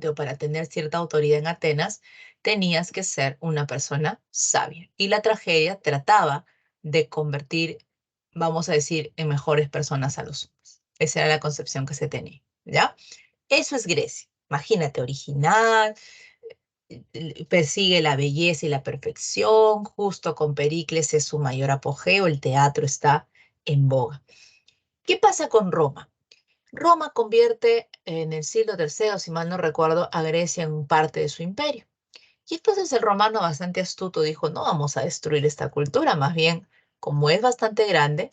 importante o para tener cierta autoridad en Atenas, tenías que ser una persona sabia. Y la tragedia trataba de convertir, vamos a decir, en mejores personas a los hombres. Esa era la concepción que se tenía, ¿ya? Eso es Grecia. Imagínate, original, persigue la belleza y la perfección, justo con Pericles es su mayor apogeo, el teatro está en boga. ¿Qué pasa con Roma? Roma convierte en el siglo III, si mal no recuerdo, a Grecia en parte de su imperio. Y entonces el romano, bastante astuto, dijo, no vamos a destruir esta cultura, más bien, como es bastante grande,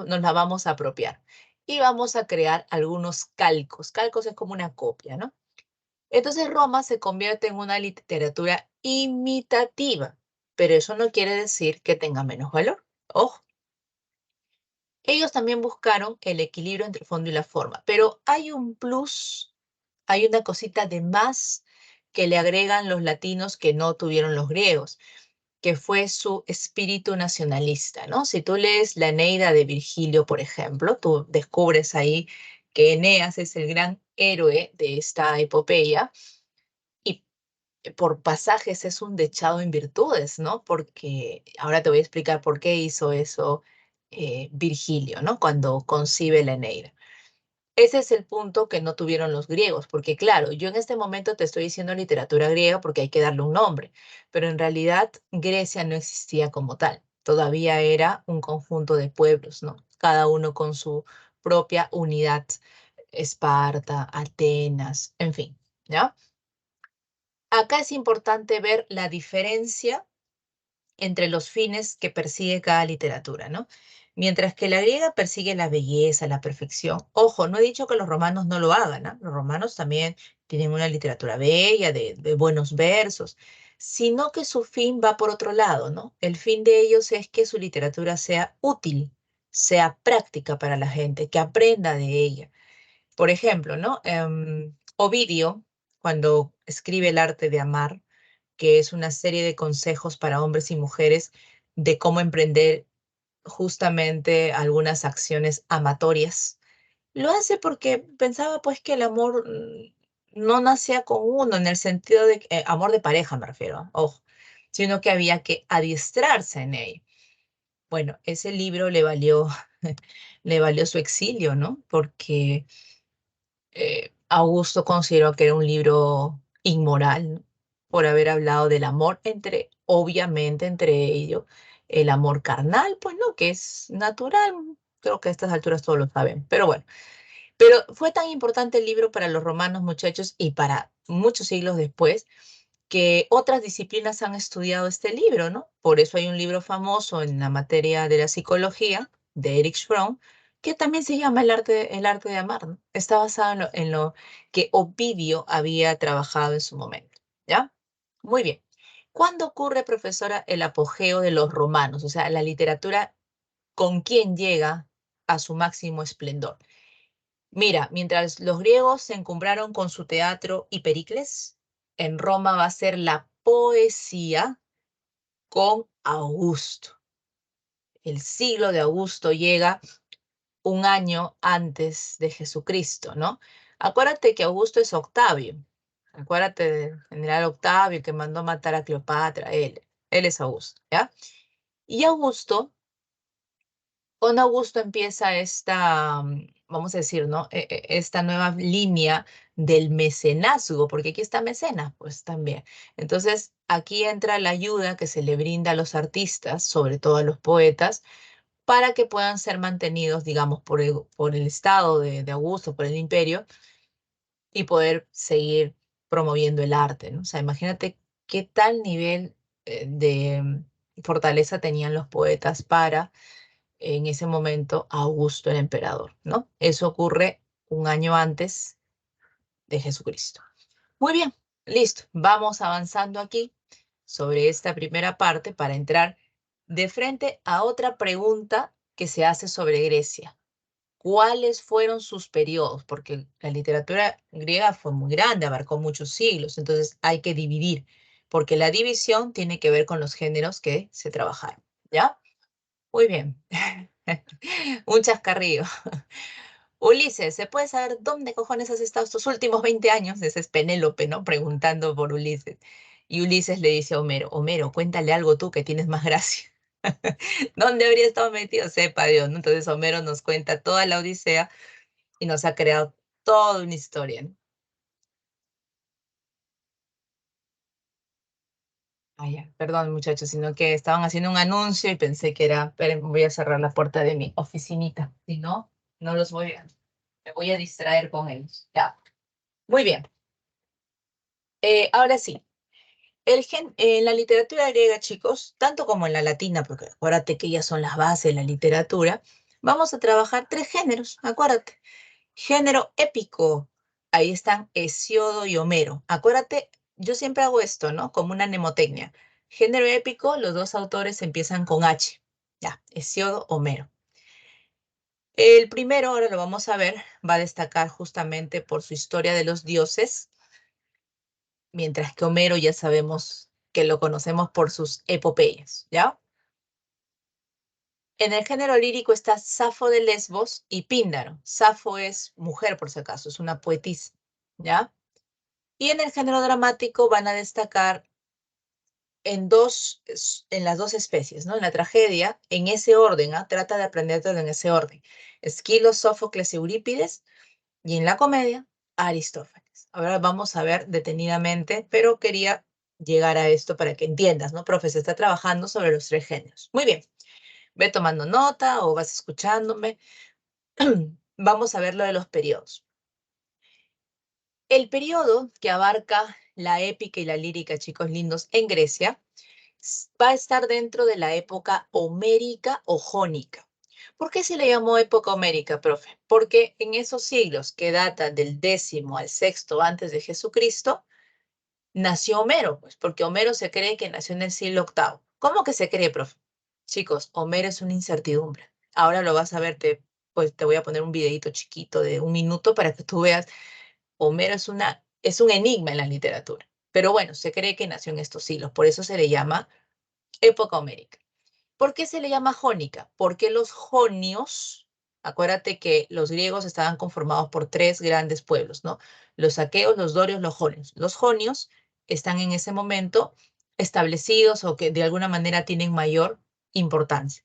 nos la vamos a apropiar. Y vamos a crear algunos calcos. Calcos es como una copia, ¿no? Entonces Roma se convierte en una literatura imitativa, pero eso no quiere decir que tenga menos valor. Ojo, ellos también buscaron el equilibrio entre el fondo y la forma, pero hay un plus, hay una cosita de más que le agregan los latinos que no tuvieron los griegos, que fue su espíritu nacionalista, ¿no? Si tú lees la Eneida de Virgilio, por ejemplo, tú descubres ahí que Eneas es el gran héroe de esta epopeya y por pasajes es un dechado en virtudes, ¿no? Porque ahora te voy a explicar por qué hizo eso Virgilio, ¿no? Cuando concibe la Eneida. Ese es el punto que no tuvieron los griegos, porque claro, yo en este momento te estoy diciendo literatura griega porque hay que darle un nombre, pero en realidad Grecia no existía como tal, todavía era un conjunto de pueblos, ¿no? Cada uno con su propia unidad, Esparta, Atenas, en fin, ¿ya? Acá es importante ver la diferencia entre los fines que persigue cada literatura, ¿no? Mientras que la griega persigue la belleza, la perfección. Ojo, no he dicho que los romanos no lo hagan, ¿no? Los romanos también tienen una literatura bella, de buenos versos, sino que su fin va por otro lado, ¿no? El fin de ellos es que su literatura sea útil, sea práctica para la gente, que aprenda de ella. Por ejemplo, ¿no? Ovidio, cuando escribe El arte de amar, que es una serie de consejos para hombres y mujeres de cómo emprender justamente algunas acciones amatorias. Lo hace porque pensaba pues que el amor no nacía con uno en el sentido de amor de pareja me refiero, ojo, sino que había que adiestrarse en ello. Bueno, ese libro le valió, le valió su exilio, ¿no? Porque Augusto consideró que era un libro inmoral, ¿no? Por haber hablado del amor entre, obviamente, entre ellos, el amor carnal, pues no, que es natural, creo que a estas alturas todos lo saben, pero bueno, pero fue tan importante el libro para los romanos, muchachos, y para muchos siglos después, que otras disciplinas han estudiado este libro, ¿no? Por eso hay un libro famoso en la materia de la psicología, de Erich Fromm, que también se llama el arte de amar, ¿no? Está basado en lo que Ovidio había trabajado en su momento, ¿ya? Muy bien. ¿Cuándo ocurre, profesora, el apogeo de los romanos? O sea, la literatura, ¿con quién llega a su máximo esplendor? Mira, mientras los griegos se encumbraron con su teatro y Pericles, en Roma va a ser la poesía con Augusto. El siglo de Augusto llega un año antes de Jesucristo, ¿no? Acuérdate que Augusto es Octavio. Acuérdate del general Octavio que mandó matar a Cleopatra. Él es Augusto, ¿ya? Y Augusto, con Augusto empieza esta, vamos a decir, ¿no? Esta nueva línea del mecenazgo, porque aquí está mecenas, pues también. Entonces, aquí entra la ayuda que se le brinda a los artistas, sobre todo a los poetas, para que puedan ser mantenidos, digamos, por el Estado de Augusto, por el imperio, y poder seguir promoviendo el arte, ¿no? O sea, imagínate qué tal nivel de fortaleza tenían los poetas para en ese momento a Augusto el emperador, ¿no? Eso ocurre un año antes de Jesucristo. Muy bien, listo. Vamos avanzando aquí sobre esta primera parte para entrar de frente a otra pregunta que se hace sobre Grecia. ¿Cuáles fueron sus periodos? Porque la literatura griega fue muy grande, abarcó muchos siglos, entonces hay que dividir, porque la división tiene que ver con los géneros que se trabajaron, ¿ya? Muy bien. Un chascarrillo. Ulises, ¿se puede saber dónde cojones has estado estos últimos 20 años? Ese es Penélope, ¿no? Preguntando por Ulises. Y Ulises le dice a Homero, Homero, cuéntale algo tú que tienes más gracia. ¿Dónde habría estado metido? Sepa Dios, ¿no? Entonces Homero nos cuenta toda la Odisea y nos ha creado toda una historia, ¿no? Ah, ya, perdón muchachos, sino que estaban haciendo un anuncio y pensé que era, esperen, voy a cerrar la puerta de mi oficinita. Si no, no los voy a, me voy a distraer con ellos. Ya, muy bien. Ahora sí. En la literatura griega, chicos, tanto como en la latina, porque acuérdate que ellas son las bases de la literatura, vamos a trabajar tres géneros, acuérdate. Género épico, ahí están Hesiodo y Homero. Acuérdate, yo siempre hago esto, ¿no? Como una mnemotecnia. Género épico, los dos autores empiezan con H. Ya, Hesiodo, Homero. El primero, ahora lo vamos a ver, va a destacar justamente por su historia de los dioses, mientras que Homero ya sabemos que lo conocemos por sus epopeyas, ¿ya? En el género lírico está Safo de Lesbos y Píndaro. Safo es mujer, por si acaso, es una poetisa, ¿ya? Y en el género dramático van a destacar en las dos especies, ¿no? En la tragedia, en ese orden, ¿ah? Trata de aprendértelo en ese orden. Esquilo, Sófocles, Eurípides, y en la comedia, Aristófanes. Ahora vamos a ver detenidamente, pero quería llegar a esto para que entiendas, ¿no? Profe, se está trabajando sobre los tres géneros. Muy bien, ve tomando nota o vas escuchándome. Vamos a ver lo de los periodos. El periodo que abarca la épica y la lírica, chicos lindos, en Grecia, va a estar dentro de la época homérica o jónica. ¿Por qué se le llamó época homérica, profe? Porque en esos siglos que datan del décimo al sexto antes de Jesucristo, nació Homero, pues, porque Homero se cree que nació en el siglo octavo. ¿Cómo que se cree, profe? Chicos, Homero es una incertidumbre. Ahora lo vas a ver, pues te voy a poner un videito chiquito de 1 minuto para que tú veas. Homero es un enigma en la literatura. Pero bueno, se cree que nació en estos siglos, por eso se le llama época homérica. ¿Por qué se le llama jónica? Porque los jonios, acuérdate que los griegos estaban conformados por tres grandes pueblos, ¿no? Los aqueos, los dorios, los jonios. Los jonios están en ese momento establecidos o que de alguna manera tienen mayor importancia.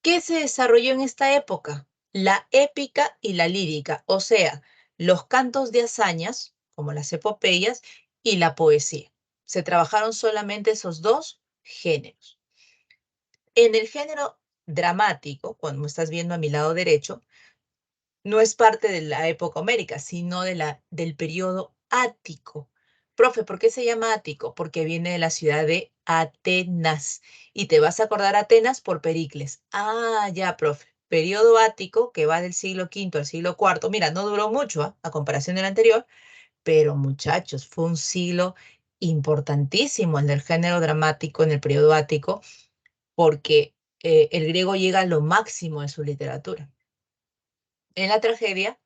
¿Qué se desarrolló en esta época? La épica y la lírica, o sea, los cantos de hazañas, como las epopeyas, y la poesía. Se trabajaron solamente esos dos géneros. En el género dramático, cuando me estás viendo a mi lado derecho, no es parte de la época homérica, sino del periodo ático. Profe, ¿por qué se llama ático? Porque viene de la ciudad de Atenas. Y te vas a acordar Atenas por Pericles. Ah, ya, profe. Periodo ático que va del siglo V al siglo IV. Mira, no duró mucho, a comparación del anterior, pero muchachos, fue un siglo importantísimo el del género dramático en el periodo ático porque el griego llega a lo máximo en su literatura. En la tragedia,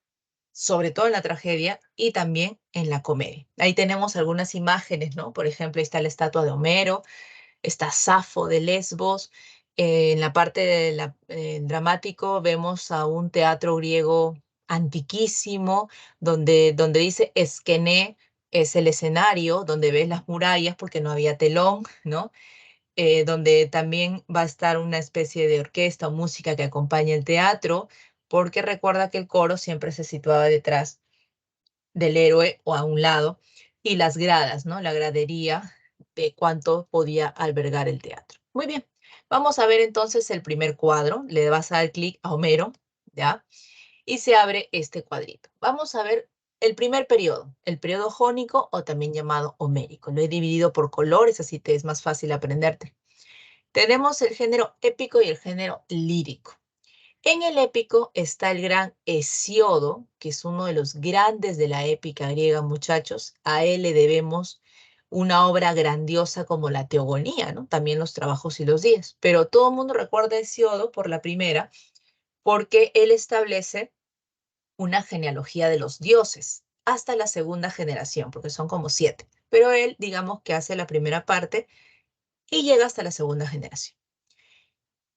sobre todo en la tragedia y también en la comedia. Ahí tenemos algunas imágenes, ¿no? Por ejemplo, ahí está la estatua de Homero, está Safo de Lesbos. En la parte dramático vemos a un teatro griego antiquísimo, donde dice Esquené es el escenario, donde ves las murallas porque no había telón, ¿no? Donde también va a estar una especie de orquesta o música que acompaña el teatro, porque recuerda que el coro siempre se situaba detrás del héroe o a un lado, y las gradas, ¿no? La gradería de cuánto podía albergar el teatro. Muy bien, vamos a ver entonces el primer cuadro. Le vas a dar clic a Homero, ¿ya? Y se abre este cuadrito. Vamos a ver el primer periodo, el periodo jónico o también llamado homérico. Lo he dividido por colores, así te es más fácil aprenderte. Tenemos el género épico y el género lírico. En el épico está el gran Hesiodo, que es uno de los grandes de la épica griega, muchachos. A él le debemos una obra grandiosa como la Teogonía, ¿no? También los trabajos y los días. Pero todo el mundo recuerda a Hesiodo por la primera, porque él establece una genealogía de los dioses hasta la segunda generación, porque son como 7. Pero él, digamos que hace la primera parte y llega hasta la segunda generación.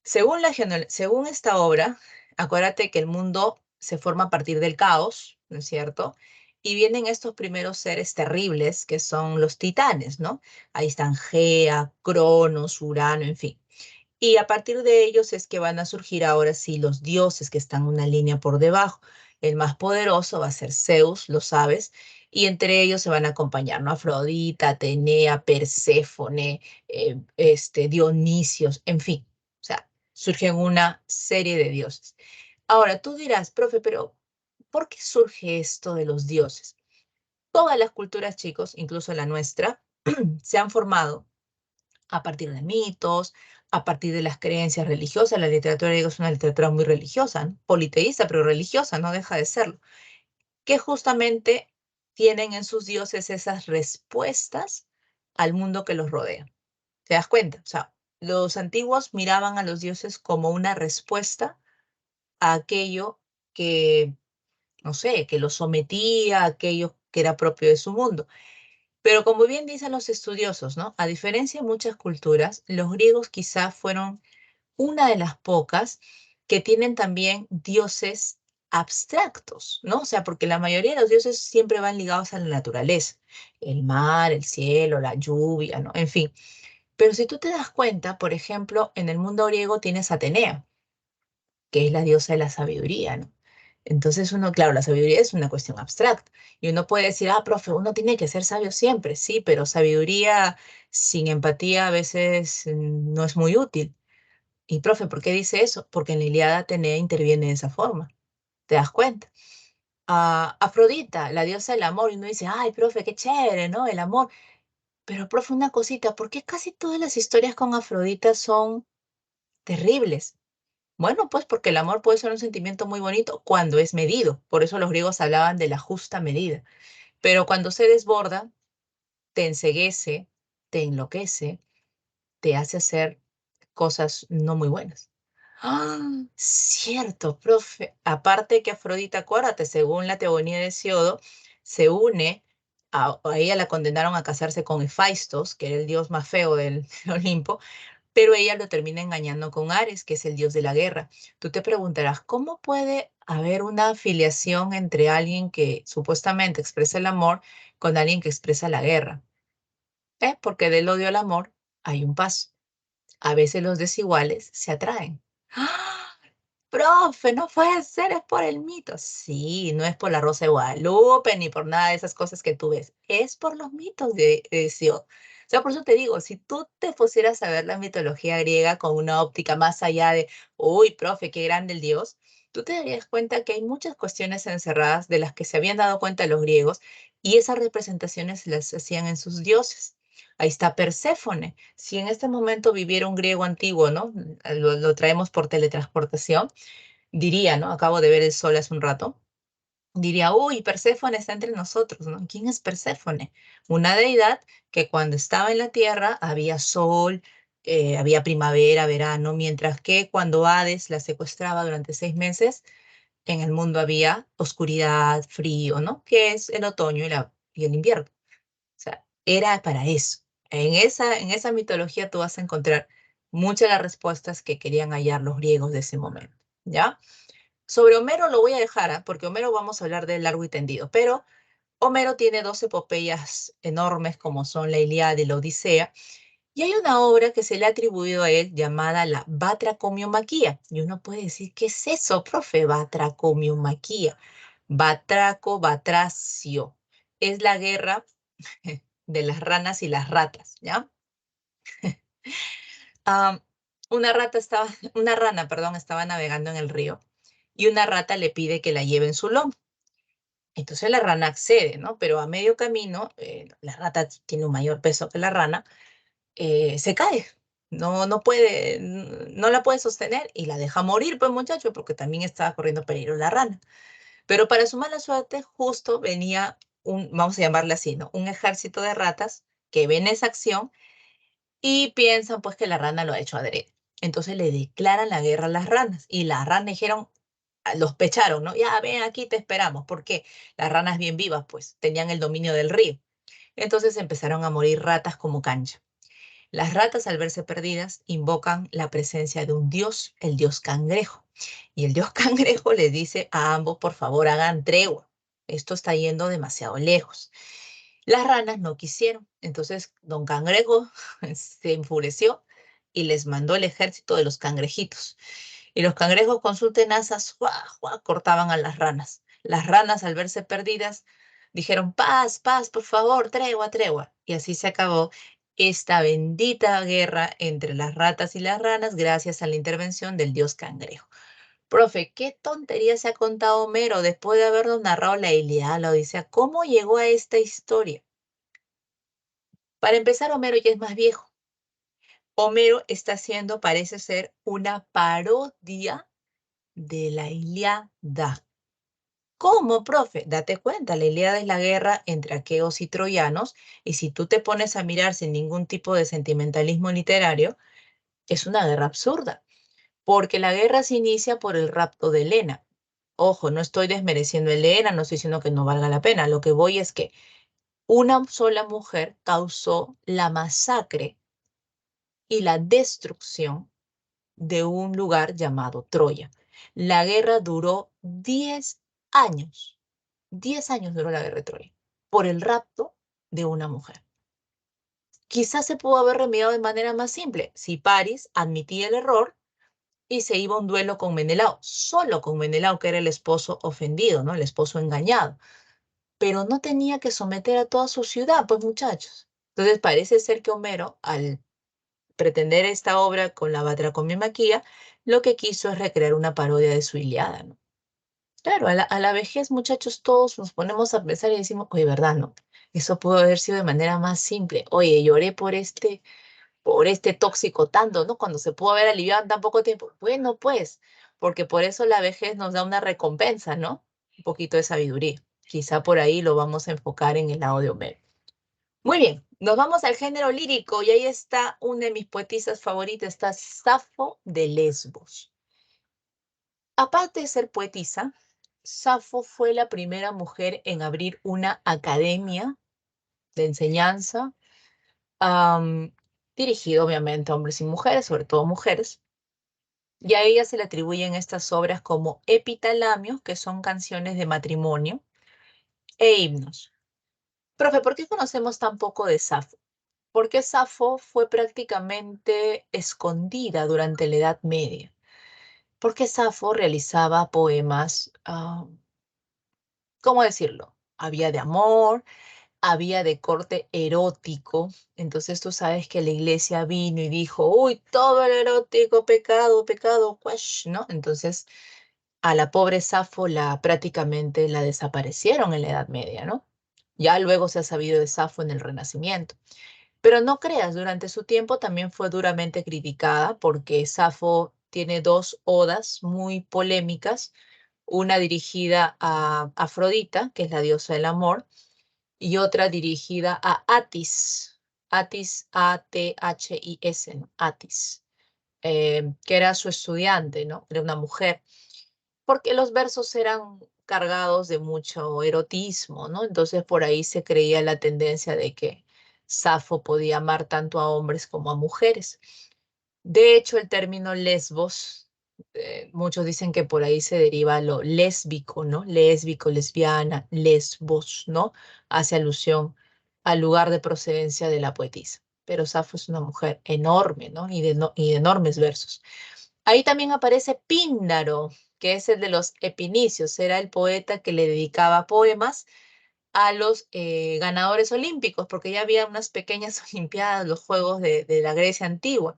Según esta obra, acuérdate que el mundo se forma a partir del caos, ¿no es cierto? Y vienen estos primeros seres terribles que son los titanes, ¿no? Ahí están Gea, Cronos, Urano, en fin. Y a partir de ellos es que van a surgir ahora sí los dioses que están una línea por debajo. El más poderoso va a ser Zeus, lo sabes, y entre ellos se van a acompañar, ¿no? Afrodita, Atenea, Perséfone, Dionisios, en fin. O sea, surgen una serie de dioses. Ahora, tú dirás, profe, pero ¿por qué surge esto de los dioses? Todas las culturas, chicos, incluso la nuestra, se han formado a partir de mitos, a partir de las creencias religiosas. La literatura griega es una literatura muy religiosa, ¿no? Politeísta, pero religiosa, no deja de serlo, que justamente tienen en sus dioses esas respuestas al mundo que los rodea. ¿Te das cuenta? O sea, los antiguos miraban a los dioses como una respuesta a aquello que, no sé, que los sometía, a aquello que era propio de su mundo. Pero como bien dicen los estudiosos, ¿no? A diferencia de muchas culturas, los griegos quizá fueron una de las pocas que tienen también dioses abstractos, ¿no? O sea, porque la mayoría de los dioses siempre van ligados a la naturaleza, el mar, el cielo, la lluvia, ¿no? En fin. Pero si tú te das cuenta, por ejemplo, en el mundo griego tienes a Atenea, que es la diosa de la sabiduría, ¿no? Entonces uno, claro, la sabiduría es una cuestión abstracta. Y uno puede decir, ah, profe, uno tiene que ser sabio siempre, sí, pero sabiduría sin empatía a veces no es muy útil. Y profe, ¿por qué dice eso? Porque en la Ilíada Atenea interviene de esa forma. ¿Te das cuenta? Afrodita, la diosa del amor, y uno dice, ay, profe, qué chévere, ¿no? El amor. Pero, profe, una cosita, ¿por qué casi todas las historias con Afrodita son terribles? Bueno, pues porque el amor puede ser un sentimiento muy bonito cuando es medido. Por eso los griegos hablaban de la justa medida. Pero cuando se desborda, te enceguece, te enloquece, te hace hacer cosas no muy buenas. Ah, cierto, profe. Aparte que Afrodita, acuérdate, según la teogonía de Hesiodo, se une, a ella la condenaron a casarse con Hefaistos, que era el dios más feo del Olimpo, pero ella lo termina engañando con Ares, que es el dios de la guerra. Tú te preguntarás, ¿cómo puede haber una afiliación entre alguien que supuestamente expresa el amor con alguien que expresa la guerra? Porque del odio al amor hay un paso. A veces los desiguales se atraen. ¡Ah! Profe, no puede ser, es por el mito. Sí, no es por la Rosa de Guadalupe ni por nada de esas cosas que tú ves. Es por los mitos de Sion. O sea, por eso te digo, si tú te pusieras a ver la mitología griega con una óptica más allá de, uy, profe, qué grande el dios, tú te darías cuenta que hay muchas cuestiones encerradas de las que se habían dado cuenta los griegos y esas representaciones las hacían en sus dioses. Ahí está Perséfone. Si en este momento viviera un griego antiguo, ¿no? Lo traemos por teletransportación, diría, ¿no? Acabo de ver el sol hace un rato. Diría, uy, Perséfone está entre nosotros, ¿no? ¿Quién es Perséfone? Una deidad que cuando estaba en la tierra había sol, había primavera, verano, mientras que cuando Hades la secuestraba durante 6 meses, en el mundo había oscuridad, frío, ¿no? Que es el otoño y el invierno. O sea, era para eso. En esa mitología tú vas a encontrar muchas de las respuestas que querían hallar los griegos de ese momento, ¿ya? Sobre Homero lo voy a dejar, porque Homero vamos a hablar de largo y tendido, pero Homero tiene dos epopeyas enormes como son la Ilíada y la Odisea, y hay una obra que se le ha atribuido a él llamada la Batracomiomaquia. Y uno puede decir, ¿qué es eso, profe? Batracomiomaquia. Batraco, batracio. Es la guerra de las ranas y las ratas, ¿ya? Ah, una rana, perdón, estaba navegando en el río y una rata le pide que la lleve en su lomo. Entonces la rana accede, ¿no? Pero a medio camino, la rata tiene un mayor peso que la rana, se cae. No puede, no la puede sostener y la deja morir, pues muchacho, porque también estaba corriendo peligro la rana. Pero para su mala suerte, justo venía vamos a llamarle así, ¿no? Un ejército de ratas que ven esa acción y piensan pues que la rana lo ha hecho adrede. Entonces le declaran la guerra a las ranas y las ranas dijeron, los pecharon, ¿no? Ya, ven aquí, te esperamos, porque las ranas bien vivas pues tenían el dominio del río. Entonces empezaron a morir ratas como cancha. Las ratas, al verse perdidas, invocan la presencia de un dios, el dios cangrejo. Y el dios cangrejo les dice a ambos, por favor, hagan tregua. Esto está yendo demasiado lejos. Las ranas no quisieron. Entonces, don Cangrejo se enfureció y les mandó el ejército de los cangrejitos. Y los cangrejos con sus tenazas, ¡juá, juá!, cortaban a las ranas. Las ranas, al verse perdidas, dijeron, paz, paz, por favor, tregua, tregua. Y así se acabó esta bendita guerra entre las ratas y las ranas gracias a la intervención del dios cangrejo. Profe, ¿qué tontería se ha contado Homero después de habernos narrado la Ilíada, la Odisea? ¿Cómo llegó a esta historia? Para empezar, Homero ya es más viejo. Homero está haciendo, parece ser, una parodia de la Ilíada. ¿Cómo, profe? Date cuenta, la Ilíada es la guerra entre aqueos y troyanos, y si tú te pones a mirar sin ningún tipo de sentimentalismo literario, es una guerra absurda, porque la guerra se inicia por el rapto de Helena. Ojo, no estoy desmereciendo a Helena, no estoy diciendo que no valga la pena, lo que voy es que una sola mujer causó la masacre y la destrucción de un lugar llamado Troya. La guerra duró 10 años. 10 años duró la guerra de Troya por el rapto de una mujer. Quizás se pudo haber remediado de manera más simple si Paris admitía el error y se iba a un duelo con Menelao, solo con Menelao, que era el esposo ofendido, ¿no? El esposo engañado. Pero no tenía que someter a toda su ciudad, pues muchachos. Entonces parece ser que Homero, al pretender esta obra con la batracomimaquia, lo que quiso es recrear una parodia de su Ilíada, ¿no? Claro, a la vejez, muchachos, todos nos ponemos a pensar y decimos, oye, ¿verdad? No, eso pudo haber sido de manera más simple. Oye, lloré por este tóxico tanto, ¿no? Cuando se pudo haber aliviado en tan poco tiempo. Bueno, pues, porque por eso la vejez nos da una recompensa, ¿no? Un poquito de sabiduría. Quizá por ahí lo vamos a enfocar en el lado de Homero. Muy bien, nos vamos al género lírico y ahí está una de mis poetisas favoritas, está Safo de Lesbos. Aparte de ser poetisa, Safo fue la primera mujer en abrir una academia de enseñanza, am, dirigido obviamente a hombres y mujeres, sobre todo mujeres, y a ella se le atribuyen estas obras como epitalamios, que son canciones de matrimonio, e himnos. Profe, ¿por qué conocemos tan poco de Safo? Porque Safo fue prácticamente escondida durante la Edad Media. Porque Safo realizaba poemas, ¿cómo decirlo? Había de amor, había de corte erótico. Entonces tú sabes que la iglesia vino y dijo, uy, todo el erótico, pecado, pecado, quash, ¿no? Entonces a la pobre Safo prácticamente la desaparecieron en la Edad Media, ¿no? Ya luego se ha sabido de Safo en el Renacimiento. Pero no creas, durante su tiempo también fue duramente criticada porque Safo tiene dos odas muy polémicas, una dirigida a Afrodita, que es la diosa del amor, y otra dirigida a Atis, Atis, A-T-H-I-S, ¿no? Atis, que era su estudiante, ¿no? Era una mujer, porque los versos eran cargados de mucho erotismo, ¿no? Entonces por ahí se creía la tendencia de que Safo podía amar tanto a hombres como a mujeres. De hecho, el término lesbos, muchos dicen que por ahí se deriva lo lésbico, ¿no? Lésbico, lesbiana, lesbos, ¿no? Hace alusión al lugar de procedencia de la poetisa. Pero Safo es una mujer enorme, ¿no? Y de enormes versos. Ahí también aparece Píndaro, que es el de los Epinicios. Era el poeta que le dedicaba poemas a los ganadores olímpicos, porque ya había unas pequeñas olimpiadas, los Juegos de la Grecia antigua.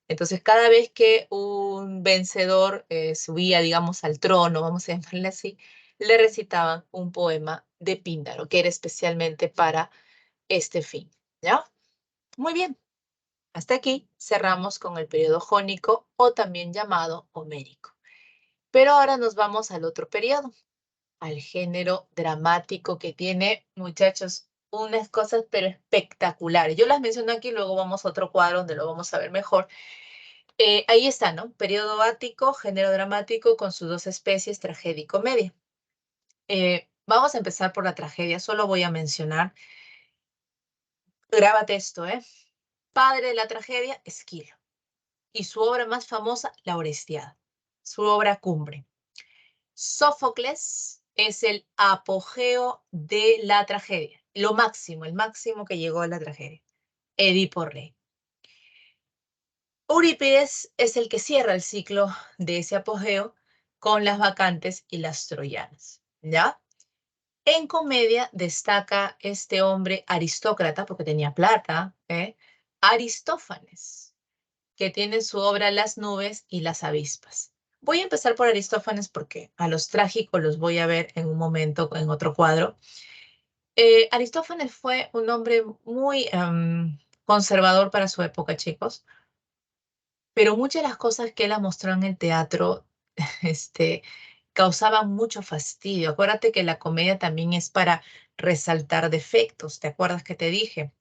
Entonces, cada vez que un vencedor subía, digamos, al trono, vamos a llamarle así, le recitaban un poema de Píndaro, que era especialmente para este fin. ¿Ya? Muy bien. Hasta aquí cerramos con el periodo jónico o también llamado homérico. Pero ahora nos vamos al otro periodo, al género dramático que tiene, muchachos, unas cosas pero espectaculares. Yo las menciono aquí, luego vamos a otro cuadro donde lo vamos a ver mejor. Ahí está, ¿no? Periodo ático, género dramático con sus dos especies, tragedia y comedia. Vamos a empezar por la tragedia, solo voy a mencionar, grábate esto, ¿eh? padre de la tragedia, Esquilo. Y su obra más famosa, La Orestiada, su obra cumbre. Sófocles es el apogeo de la tragedia, lo máximo, el máximo que llegó a la tragedia. Edipo Rey. Eurípides es el que cierra el ciclo de ese apogeo con Las Bacantes y Las Troyanas, ¿ya? En comedia destaca este hombre aristócrata, porque tenía plata, Aristófanes, que tiene su obra Las nubes y las avispas. Voy a empezar por Aristófanes porque a los trágicos los voy a ver en un momento en otro cuadro. Aristófanes fue un hombre muy conservador para su época, chicos, pero muchas de las cosas que él ha mostrado en el teatro este, causaban mucho fastidio. Acuérdate que la comedia también es para resaltar defectos, ¿te acuerdas que te dije?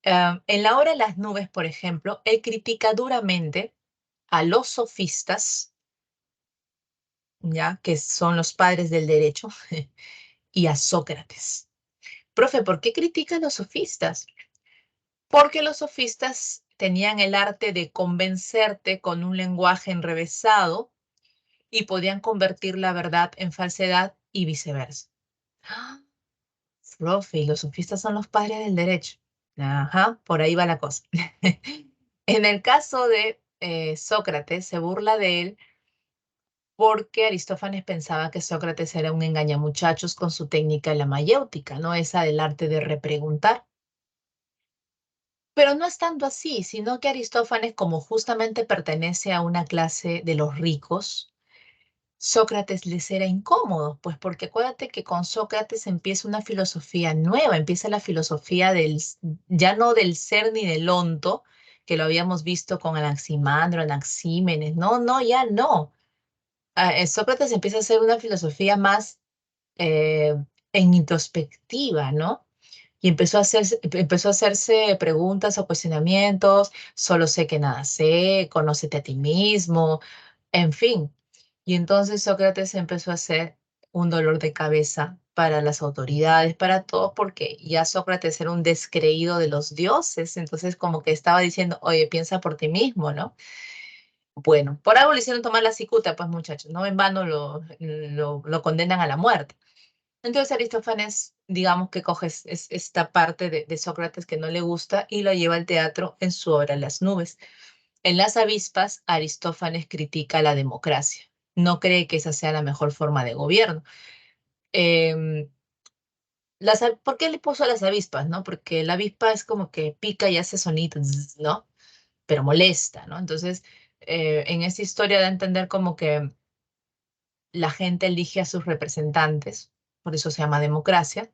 En la obra Las nubes, por ejemplo, él critica duramente a los sofistas, ya que son los padres del derecho, y a Sócrates. Profe, ¿por qué critica a los sofistas? Porque los sofistas tenían el arte de convencerte con un lenguaje enrevesado y podían convertir la verdad en falsedad y viceversa. ¡Ah! Profe, y los sofistas son los padres del derecho. Ajá, por ahí va la cosa. En el caso de Sócrates, se burla de él porque Aristófanes pensaba que Sócrates era un engañamuchachos con su técnica de la mayéutica, ¿no? Esa del arte de repreguntar. Pero no es tanto así, sino que Aristófanes, como justamente pertenece a una clase de los ricos, Sócrates les era incómodo, pues porque acuérdate que con Sócrates empieza una filosofía nueva, empieza la filosofía ya no del ser ni del onto, que lo habíamos visto con Anaximandro, Anaxímenes, no, no, ya no. Sócrates empieza a hacer una filosofía más eh, en introspectiva, ¿no? Y empezó a hacerse preguntas o cuestionamientos, solo sé que nada sé, conócete a ti mismo, en fin. Y entonces Sócrates empezó a ser un dolor de cabeza para las autoridades, para todos, porque ya Sócrates era un descreído de los dioses, entonces como que estaba diciendo, oye, piensa por ti mismo, ¿no? Bueno, por algo le hicieron tomar la cicuta, pues muchachos, no en vano lo condenan a la muerte. Entonces Aristófanes, digamos que coge esta parte de Sócrates que no le gusta y lo lleva al teatro en su obra Las nubes. En Las avispas, Aristófanes critica la democracia. No cree que esa sea la mejor forma de gobierno. Em, ¿Por qué le puso a las avispas, no? Porque la avispa es como que pica y hace sonidos, ¿no? Pero molesta, ¿no? Entonces, en esta historia da a entender como que la gente elige a sus representantes, por eso se llama democracia,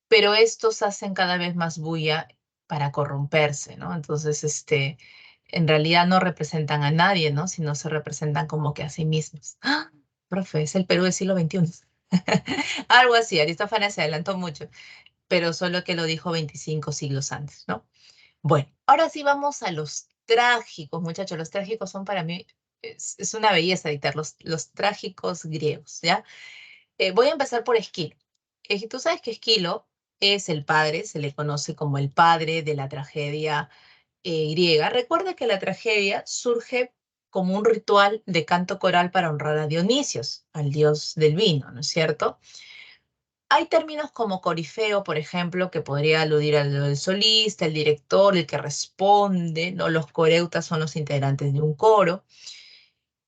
pero estos hacen cada vez más bulla para corromperse, ¿no? Entonces, en realidad no representan a nadie, ¿no? Sino se representan como que a sí mismos. ¡Ah! Profe, es el Perú del siglo XXI. Algo así, Aristófanes se adelantó mucho, pero solo que lo dijo 25 siglos antes, ¿no? Bueno, ahora sí vamos a los trágicos, muchachos. Los trágicos son para mí, es una belleza dictar los trágicos griegos, ¿ya? Voy a empezar por Esquilo. Tú sabes que Esquilo es el padre, se le conoce como el padre de la tragedia griega. Recuerda que la tragedia surge como un ritual de canto coral para honrar a Dionisios, al dios del vino, ¿no es cierto? Hay términos como corifeo, por ejemplo, que podría aludir al solista, el director, el que responde, ¿no? Los coreutas son los integrantes de un coro.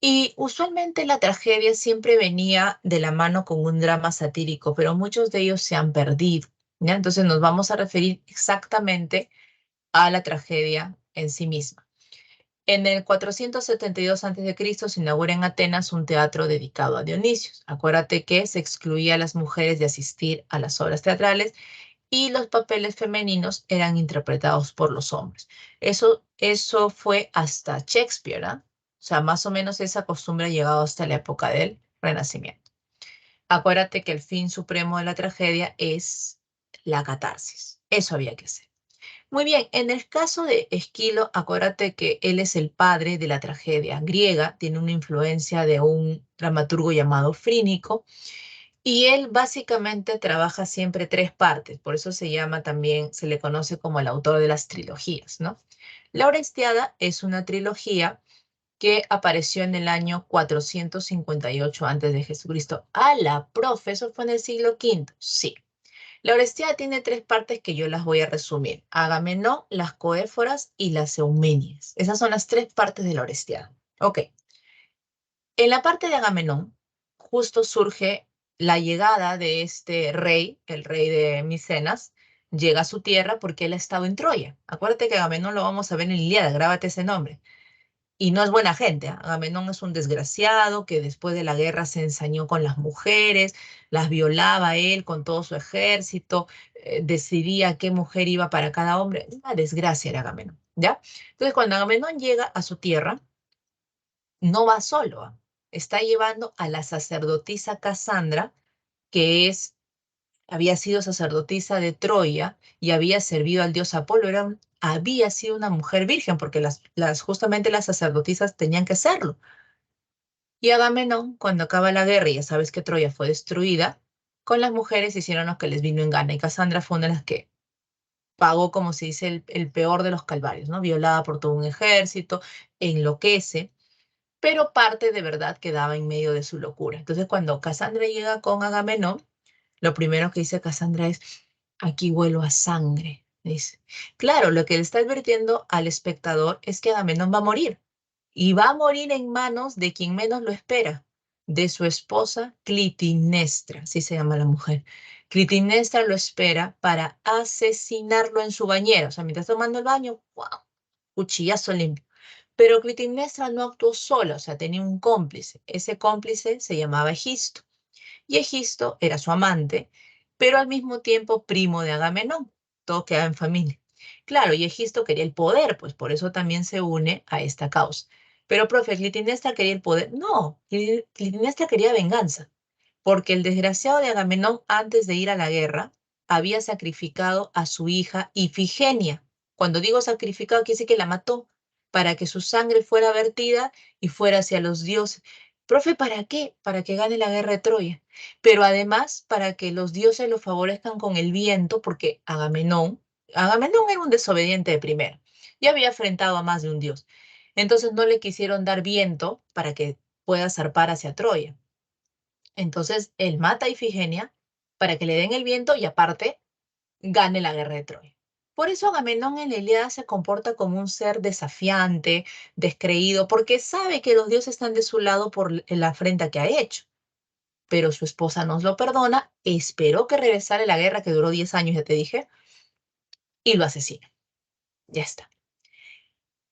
Y usualmente la tragedia siempre venía de la mano con un drama satírico, pero muchos de ellos se han perdido, ¿ya? Entonces nos vamos a referir exactamente a la tragedia en sí misma. En el 472 a.C. se inaugura en Atenas un teatro dedicado a Dionisios. Acuérdate que se excluía a las mujeres de asistir a las obras teatrales y los papeles femeninos eran interpretados por los hombres. Eso fue hasta Shakespeare, ¿ah? O sea, más o menos esa costumbre ha llegado hasta la época del Renacimiento. Acuérdate que el fin supremo de la tragedia es la catarsis. Eso había que hacer. Muy bien, en el caso de Esquilo, acuérdate que él es el padre de la tragedia griega, tiene una influencia de un dramaturgo llamado Frínico, Y él básicamente trabaja siempre tres partes, por eso se llama también, se le conoce como el autor de las trilogías, ¿no? La Orestiada es una trilogía que apareció en el año 458 antes de Jesucristo. ¡Hala, profe! ¿Eso fue en el siglo V? Sí. La Orestiada tiene tres partes que yo las voy a resumir. Agamenón, las Coéforas y las Eumenias. Esas son las tres partes de la Orestiada. Ok. En la parte de Agamenón, justo surge la llegada de este rey, el rey de Micenas, llega a su tierra porque él ha estado en Troya. Acuérdate que Agamenón lo vamos a ver en Ilíada, grábate ese nombre. Y no es buena gente. Agamenón es un desgraciado que después de la guerra se ensañó con las mujeres, las violaba él con todo su ejército, decidía qué mujer iba para cada hombre. Una desgracia era Agamenón, ¿ya? Entonces, cuando Agamenón llega a su tierra, no va solo, está llevando a la sacerdotisa Casandra, que había sido sacerdotisa de Troya y había servido al dios Apolo, había sido una mujer virgen, porque justamente las sacerdotisas tenían que serlo. Y Agamenón, cuando acaba la guerra, y ya sabes que Troya fue destruida, con las mujeres hicieron lo que les vino en gana, y Casandra fue una de las que pagó, como se dice, el peor de los calvarios, ¿no? Violada por todo un ejército, enloquece, pero parte de verdad quedaba en medio de su locura. Entonces, cuando Casandra llega con Agamenón, lo primero que dice Casandra es, aquí huelo a sangre, dice. Claro, lo que le está advirtiendo al espectador es que Agamenón va a morir, y va a morir en manos de quien menos lo espera, de su esposa Clitemnestra, así se llama la mujer. Clitemnestra lo espera para asesinarlo en su bañera, o sea, mientras tomando el baño, ¡wow! Cuchillazo limpio. Pero Clitemnestra no actuó sola, o sea, tenía un cómplice. Ese cómplice se llamaba Egisto. Y Egisto era su amante, pero al mismo tiempo primo de Agamenón. Todo quedaba en familia. Claro, y Egisto quería el poder, pues por eso también se une a esta causa. Pero, profe, ¿Clitemnestra quería el poder? No, Clitemnestra quería venganza, porque el desgraciado de Agamenón, antes de ir a la guerra, había sacrificado a su hija Ifigenia. Cuando digo sacrificado, quiere decir que la mató para que su sangre fuera vertida y fuera hacia los dioses. Profe, ¿para qué? Para que gane la guerra de Troya, pero además para que los dioses lo favorezcan con el viento, porque Agamenón era un desobediente de primera, ya había enfrentado a más de un dios. Entonces no le quisieron dar viento para que pueda zarpar hacia Troya. Entonces él mata a Ifigenia para que le den el viento y aparte gane la guerra de Troya. Por eso Agamenón en la Ilíada se comporta como un ser desafiante, descreído, porque sabe que los dioses están de su lado por la afrenta que ha hecho. Pero su esposa nos lo perdona, esperó que regresara la guerra que duró 10 años, ya te dije, y lo asesina. Ya está.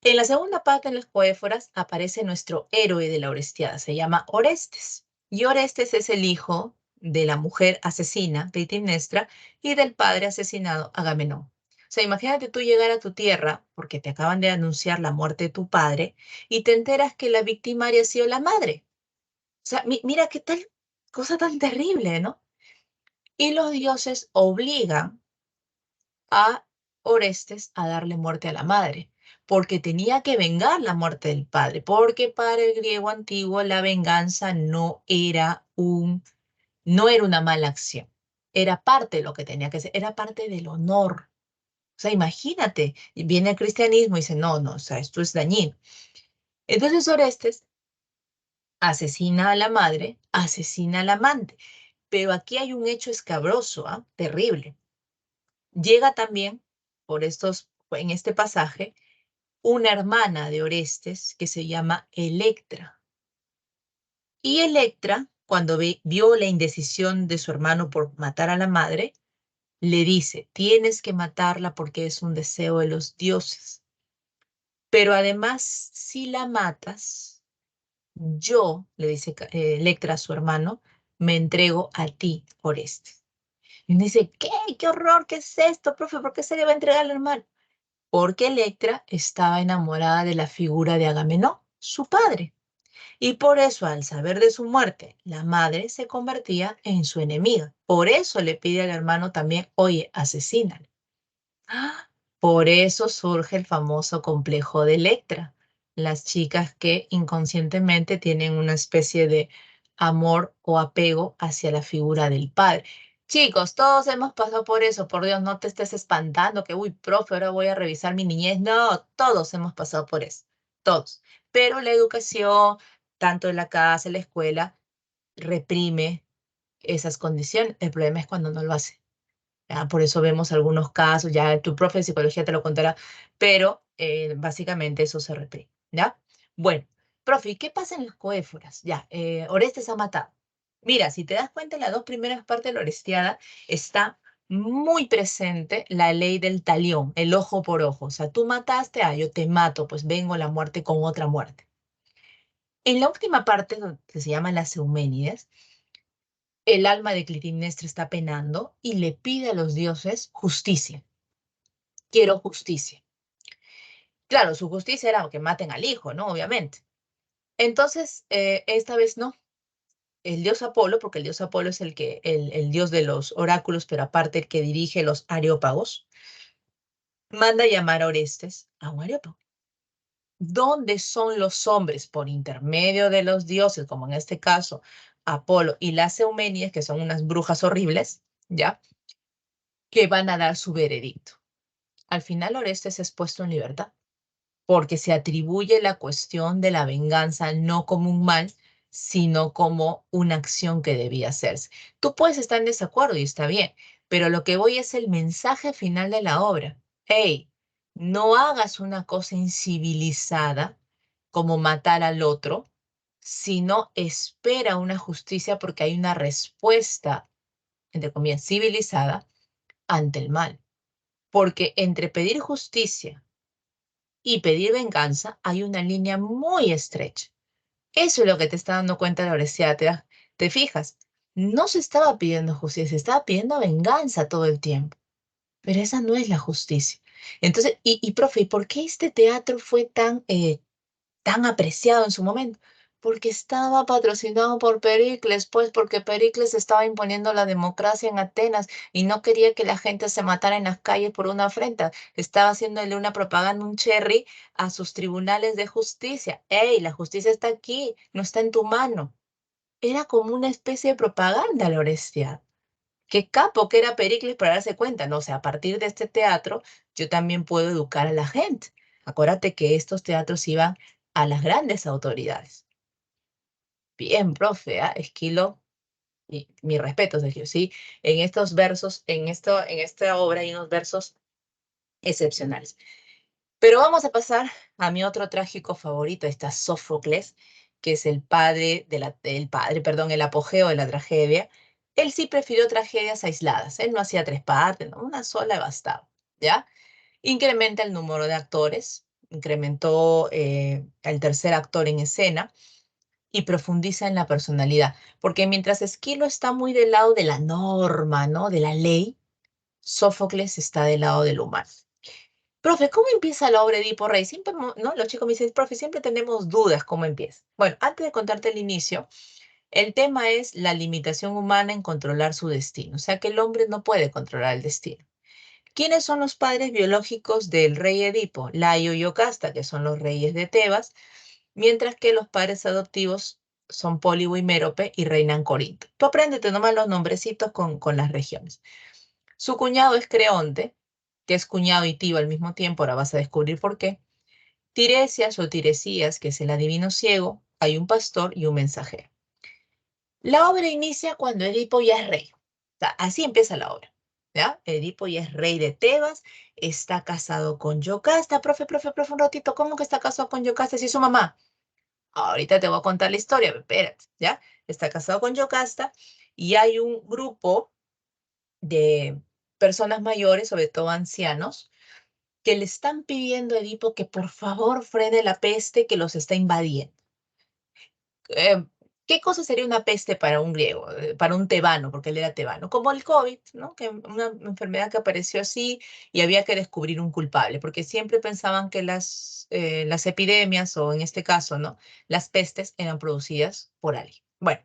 En la segunda parte, en las Coéforas, aparece nuestro héroe de la Orestiada, se llama Orestes. Y Orestes es el hijo de la mujer asesina, Clitemnestra, y del padre asesinado, Agamenón. O sea, imagínate tú llegar a tu tierra, porque te acaban de anunciar la muerte de tu padre, y te enteras que la victimaria ha sido la madre. O sea, mira qué tal cosa tan terrible, ¿no? Y los dioses obligan a Orestes a darle muerte a la madre, porque tenía que vengar la muerte del padre, porque para el griego antiguo la venganza no era una mala acción, era parte de lo que tenía que ser, era parte del honor. O sea, imagínate, y viene el cristianismo y dice, no, no, o sea, esto es dañino. Entonces Orestes asesina a la madre, asesina al amante, pero aquí hay un hecho escabroso, ¿ah? Terrible. Llega también, en este pasaje, una hermana de Orestes que se llama Electra. Y Electra, cuando vio la indecisión de su hermano por matar a la madre, le dice, tienes que matarla porque es un deseo de los dioses. Pero además, si la matas, yo, le dice Electra a su hermano, me entrego a ti, Orestes. Y uno dice, ¿qué? ¿Qué horror? ¿Qué es esto, profe? ¿Por qué se le va a entregar al hermano? Porque Electra estaba enamorada de la figura de Agamenón, su padre. Y por eso, al saber de su muerte, la madre se convertía en su enemiga. Por eso le pide al hermano también, oye, asesínalo. ¡Ah! Por eso surge el famoso complejo de Electra. Las chicas que inconscientemente tienen una especie de amor o apego hacia la figura del padre. Chicos, todos hemos pasado por eso, por Dios, no te estés espantando que, uy, profe, ahora voy a revisar mi niñez. No, todos hemos pasado por eso, todos. Pero la educación, tanto en la casa, en la escuela, reprime esas condiciones. El problema es cuando no lo hace. ¿Ya? Por eso vemos algunos casos, ya tu profe de psicología te lo contará, pero básicamente eso se reprime, ¿ya? Bueno, profe, ¿y qué pasa en las coéforas? Ya, Orestes ha matado. Mira, si te das cuenta, en las dos primeras partes de la Orestiada está muy presente la ley del talión, el ojo por ojo. O sea, tú mataste, yo te mato, pues vengo la muerte con otra muerte. En la última parte, que se llama las Euménides, el alma de Clitemnestra está penando y le pide a los dioses justicia. Quiero justicia. Claro, su justicia era que maten al hijo, ¿no? Obviamente. Entonces, esta vez no. El dios Apolo, porque el dios Apolo es el dios de los oráculos, pero aparte el que dirige los areópagos, manda llamar a Orestes a un areópago. ¿Dónde son los hombres por intermedio de los dioses, como en este caso Apolo y las Eumenias, que son unas brujas horribles, ¿ya? Que van a dar su veredicto? Al final Orestes es puesto en libertad, porque se atribuye la cuestión de la venganza no como un mal, sino como una acción que debía hacerse. Tú puedes estar en desacuerdo y está bien, pero lo que voy es el mensaje final de la obra. Hey, no hagas una cosa incivilizada como matar al otro, sino espera una justicia porque hay una respuesta, entre comillas, civilizada ante el mal. Porque entre pedir justicia y pedir venganza hay una línea muy estrecha. Eso es lo que te está dando cuenta la universidad. ¿Te fijas? No se estaba pidiendo justicia, se estaba pidiendo venganza todo el tiempo. Pero esa no es la justicia. Entonces, profe, ¿y por qué este teatro fue tan apreciado en su momento? Porque estaba patrocinado por Pericles, pues porque Pericles estaba imponiendo la democracia en Atenas y no quería que la gente se matara en las calles por una afrenta. Estaba haciéndole una propaganda, un cherry a sus tribunales de justicia. ¡Ey, la justicia está aquí, no está en tu mano! Era como una especie de propaganda, la Orestia. Qué capo que era Pericles para darse cuenta, no, o sea, a partir de este teatro yo también puedo educar a la gente. Acuérdate que estos teatros iban a las grandes autoridades. Bien, profe, Esquilo, y mi respeto, Sergio, sí, en estos versos, en esta obra hay unos versos excepcionales. Pero vamos a pasar a mi otro trágico favorito, está Sófocles, que es el apogeo de la tragedia. Él sí prefirió tragedias aisladas, él no hacía tres partes, no, una sola bastaba, ¿ya? Incrementa el número de actores, incrementó el tercer actor en escena y profundiza en la personalidad, porque mientras Esquilo está muy del lado de la norma, ¿no? De la ley, Sófocles está del lado del humano. Profe, ¿cómo empieza la obra de Edipo Rey? Siempre, ¿no? Los chicos me dicen, profe, siempre tenemos dudas cómo empieza. Bueno, antes de contarte el inicio, el tema es la limitación humana en controlar su destino, o sea que el hombre no puede controlar el destino. ¿Quiénes son los padres biológicos del rey Edipo? Laio y Yocasta, que son los reyes de Tebas, mientras que los padres adoptivos son Pólibo y Mérope y reinan Corinto. Tú apréndete nomás los nombrecitos con las regiones. Su cuñado es Creonte, que es cuñado y tío al mismo tiempo, ahora vas a descubrir por qué. Tiresias o Tiresías, que es el adivino ciego, hay un pastor y un mensajero. La obra inicia cuando Edipo ya es rey. O sea, así empieza la obra. ¿Ya? Edipo ya es rey de Tebas, está casado con Yocasta. Profe, un ratito, ¿cómo que está casado con Yocasta si es su mamá? Ahorita te voy a contar la historia, pero espérate, ¿ya? Está casado con Yocasta y hay un grupo de personas mayores, sobre todo ancianos, que le están pidiendo a Edipo que por favor frene la peste que los está invadiendo. Eh, ¿Qué cosa sería una peste para un griego, para un tebano, porque él era tebano? Como el COVID, ¿no? Que una enfermedad que apareció así y había que descubrir un culpable, porque siempre pensaban que las epidemias, o en este caso, ¿no? Las pestes eran producidas por alguien. Bueno.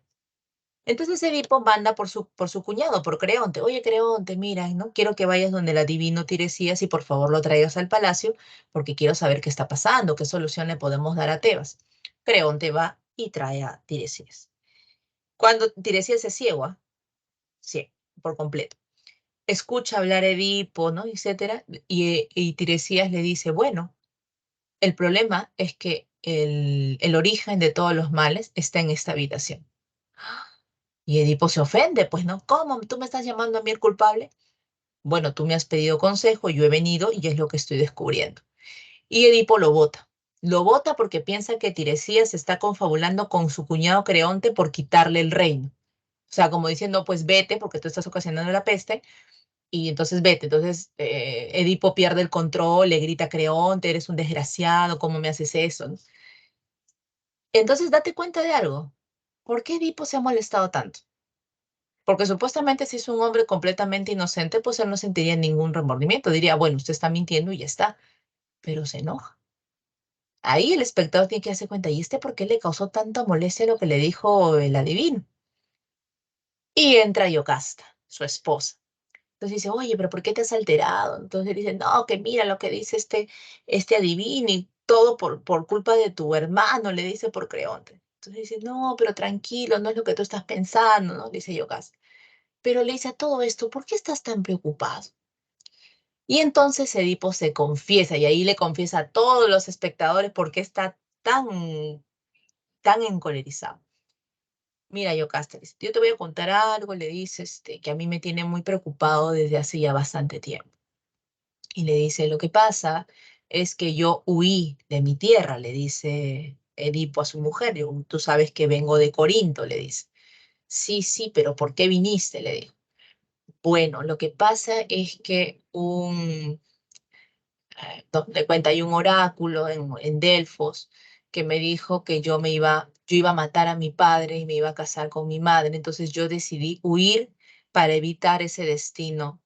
Entonces Edipo manda por su cuñado, por Creonte. Oye, Creonte, mira, ¿no? Quiero que vayas donde el adivino Tiresías y por favor lo traigas al palacio porque quiero saber qué está pasando, qué solución le podemos dar a Tebas. Creonte va y trae a Tiresías. Cuando Tiresias es ciego, ¿ah? Sí, por completo. Escucha hablar a Edipo, ¿no? Etcétera, y Tiresias le dice, bueno, el problema es que el origen de todos los males está en esta habitación. Y Edipo se ofende, pues, ¿no? ¿Cómo? ¿Tú me estás llamando a mí el culpable? Bueno, tú me has pedido consejo, yo he venido y es lo que estoy descubriendo. Y Edipo lo bota. Lo bota porque piensa que Tiresias está confabulando con su cuñado Creonte por quitarle el reino. O sea, como diciendo, pues vete porque tú estás ocasionando la peste y entonces vete. Entonces Edipo pierde el control, le grita a Creonte, eres un desgraciado, ¿cómo me haces eso? ¿No? Entonces date cuenta de algo. ¿Por qué Edipo se ha molestado tanto? Porque supuestamente si es un hombre completamente inocente, pues él no sentiría ningún remordimiento. Diría, bueno, usted está mintiendo y ya está, pero se enoja. Ahí el espectador tiene que darse cuenta, ¿y este por qué le causó tanta molestia lo que le dijo el adivino? Y entra Yocasta, su esposa. Entonces dice, oye, pero ¿por qué te has alterado? Entonces dice, no, que mira lo que dice este adivino y todo por culpa de tu hermano, le dice por Creonte. Entonces dice, no, pero tranquilo, no es lo que tú estás pensando, ¿no? Dice Yocasta. Pero le dice a todo esto, ¿por qué estás tan preocupado? Y entonces Edipo se confiesa y ahí le confiesa a todos los espectadores por qué está tan encolerizado. Mira, Yocasta, dice, yo te voy a contar algo, le dice, que a mí me tiene muy preocupado desde hace ya bastante tiempo. Y le dice, lo que pasa es que yo huí de mi tierra, le dice Edipo a su mujer. Digo, tú sabes que vengo de Corinto, le dice. Sí, sí, pero ¿por qué viniste? Le dijo. Bueno, lo que pasa es que le cuenta, hay un oráculo en Delfos que me dijo que yo iba a matar a mi padre y me iba a casar con mi madre. Entonces yo decidí huir para evitar ese destino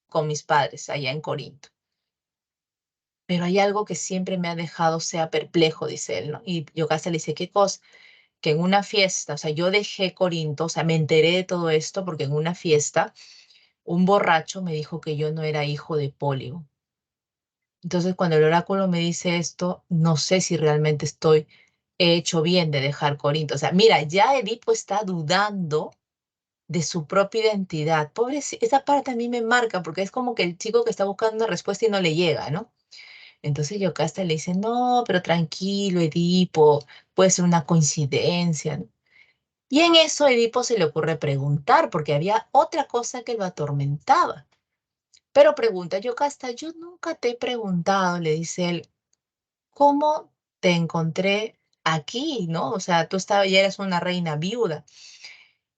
con mis padres allá en Corinto. Pero hay algo que siempre me ha dejado, sea perplejo, dice él, ¿no? Y Yocasta le dice, ¿qué cosa? Que en una fiesta, o sea, yo dejé Corinto, o sea, me enteré de todo esto porque en una fiesta un borracho me dijo que yo no era hijo de Polio. Entonces, cuando el oráculo me dice esto, no sé si realmente he hecho bien de dejar Corinto. O sea, mira, ya Edipo está dudando de su propia identidad. Pobre, esa parte a mí me marca porque es como que el chico que está buscando una respuesta y no le llega, ¿no? Entonces Yocasta le dice, no, pero tranquilo, Edipo, puede ser una coincidencia, ¿no? Y en eso a Edipo se le ocurre preguntar, porque había otra cosa que lo atormentaba. Pero pregunta Yocasta, yo nunca te he preguntado, le dice él, ¿cómo te encontré aquí, no? O sea, ya eres una reina viuda.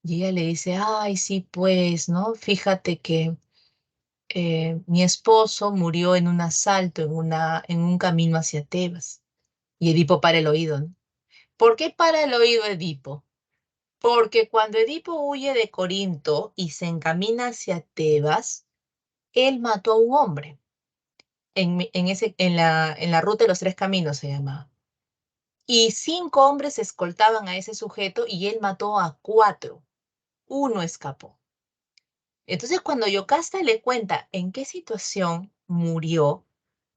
Y ella le dice, ay, sí, pues, ¿no? Fíjate que mi esposo murió en un asalto en un camino hacia Tebas. Y Edipo para el oído, ¿no? ¿Por qué para el oído Edipo? Porque cuando Edipo huye de Corinto y se encamina hacia Tebas, él mató a un hombre en la ruta de los tres caminos se llamaba. Y 5 hombres escoltaban a ese sujeto y él mató a 4. Uno escapó. Entonces, cuando Yocasta le cuenta en qué situación murió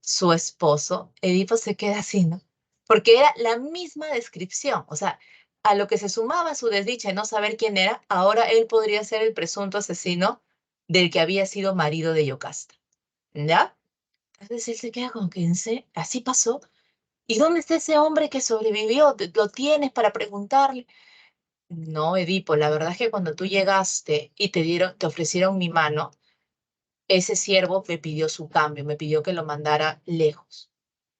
su esposo, Edipo se queda así, ¿no? Porque era la misma descripción. O sea, a lo que se sumaba su desdicha de no saber quién era, ahora él podría ser el presunto asesino del que había sido marido de Yocasta. ¿Ya? Entonces él se queda como que, así pasó. ¿Y dónde está ese hombre que sobrevivió? ¿Lo tienes para preguntarle? No, Edipo, la verdad es que cuando tú llegaste y te ofrecieron mi mano, ese siervo me pidió su cambio, me pidió que lo mandara lejos.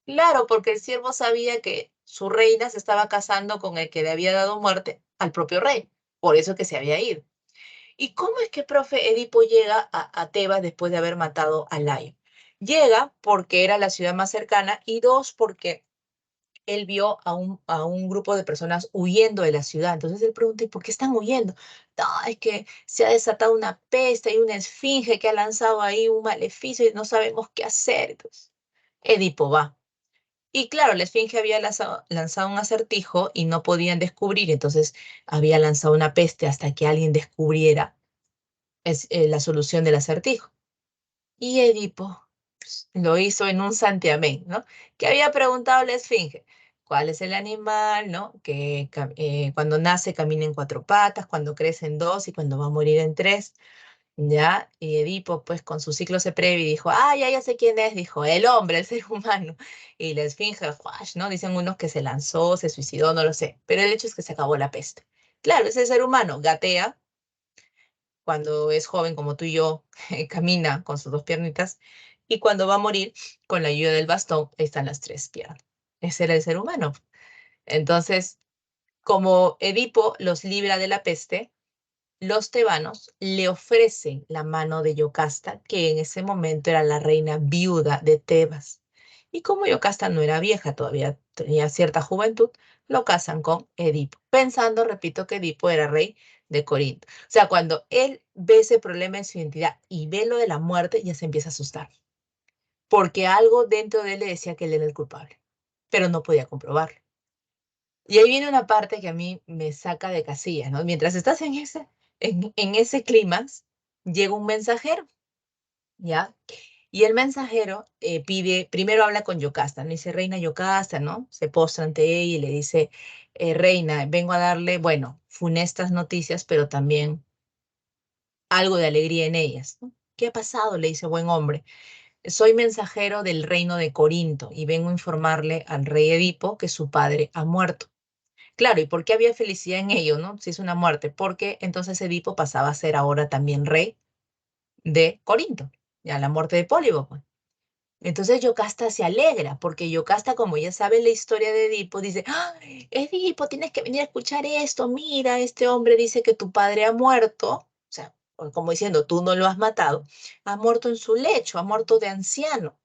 Claro, porque el siervo sabía que su reina se estaba casando con el que le había dado muerte al propio rey, por eso que se había ido. ¿Y cómo es que, profe, Edipo llega a Tebas después de haber matado a Layo? Llega porque era la ciudad más cercana y dos, porque él vio a un grupo de personas huyendo de la ciudad. Entonces él pregunta, ¿y por qué están huyendo? No, es que se ha desatado una peste y una esfinge que ha lanzado ahí un maleficio y no sabemos qué hacer. Entonces, Edipo va. Y claro, la esfinge había lanzado un acertijo y no podían descubrir, entonces había lanzado una peste hasta que alguien descubriera la solución del acertijo. Y Edipo pues, lo hizo en un santiamén, ¿no? ¿Qué había preguntado la esfinge? ¿Cuál es el animal, no? Que cuando nace camina en 4 patas, cuando crece en 2 y cuando va a morir en 3. ¿Ya? Y Edipo, pues con su ciclo se previ dijo, ah, ya sé quién es, dijo, el hombre, el ser humano. Y la esfinge, ¡guash!, ¿no? Dicen unos que se lanzó, se suicidó, no lo sé. Pero el hecho es que se acabó la peste. Claro, ese ser humano gatea cuando es joven como tú y yo, camina con sus 2 piernitas, y cuando va a morir, con la ayuda del bastón, están las 3 piernas. Ese era el ser humano. Entonces, como Edipo los libra de la peste, los tebanos le ofrecen la mano de Yocasta, que en ese momento era la reina viuda de Tebas. Y como Yocasta no era vieja, todavía tenía cierta juventud, lo casan con Edipo, pensando, repito, que Edipo era rey de Corinto. O sea, cuando él ve ese problema en su identidad y ve lo de la muerte, ya se empieza a asustar, porque algo dentro de él le decía que él era el culpable, pero no podía comprobarlo. Y ahí viene una parte que a mí me saca de casillas, ¿no? Mientras estás en ese clímax, llega un mensajero, ¿ya? Y el mensajero pide, primero habla con Yocasta, ¿no? Dice, reina Yocasta, ¿no? Se postra ante ella y le dice, reina, vengo a darle, bueno, funestas noticias, pero también algo de alegría en ellas, ¿no? ¿Qué ha pasado?, le dice, buen hombre. Soy mensajero del reino de Corinto y vengo a informarle al rey Edipo que su padre ha muerto. Claro, ¿y por qué había felicidad en ello, no? Si es una muerte, porque entonces Edipo pasaba a ser ahora también rey de Corinto, ya la muerte de Pólibo, pues. Entonces Yocasta se alegra, porque Yocasta, como ya sabe la historia de Edipo, dice, ¡ay, Edipo, tienes que venir a escuchar esto! Mira, este hombre dice que tu padre ha muerto, o sea, como diciendo, tú no lo has matado, ha muerto en su lecho, ha muerto de anciano.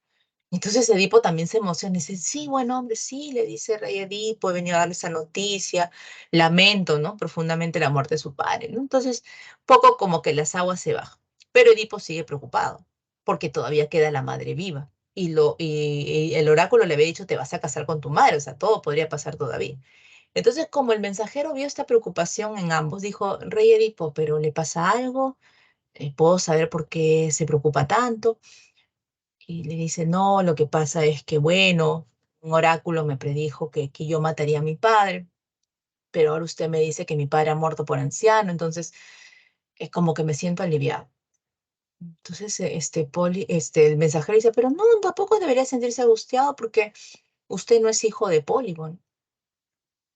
Entonces Edipo también se emociona y dice, sí, buen hombre, sí, le dice rey Edipo, he venido a darle esa noticia, lamento, ¿no? Profundamente la muerte de su padre, ¿no? Entonces, poco como que las aguas se bajan, pero Edipo sigue preocupado, porque todavía queda la madre viva, y el oráculo le había dicho, te vas a casar con tu madre, o sea, todo podría pasar todavía. Entonces, como el mensajero vio esta preocupación en ambos, dijo, rey Edipo, ¿pero le pasa algo? ¿Puedo saber por qué se preocupa tanto? Y le dice, no, lo que pasa es que, bueno, un oráculo me predijo que yo mataría a mi padre, pero ahora usted me dice que mi padre ha muerto por anciano, entonces es como que me siento aliviado. Entonces, el mensajero dice, pero no, tampoco debería sentirse angustiado porque usted no es hijo de Pólibo.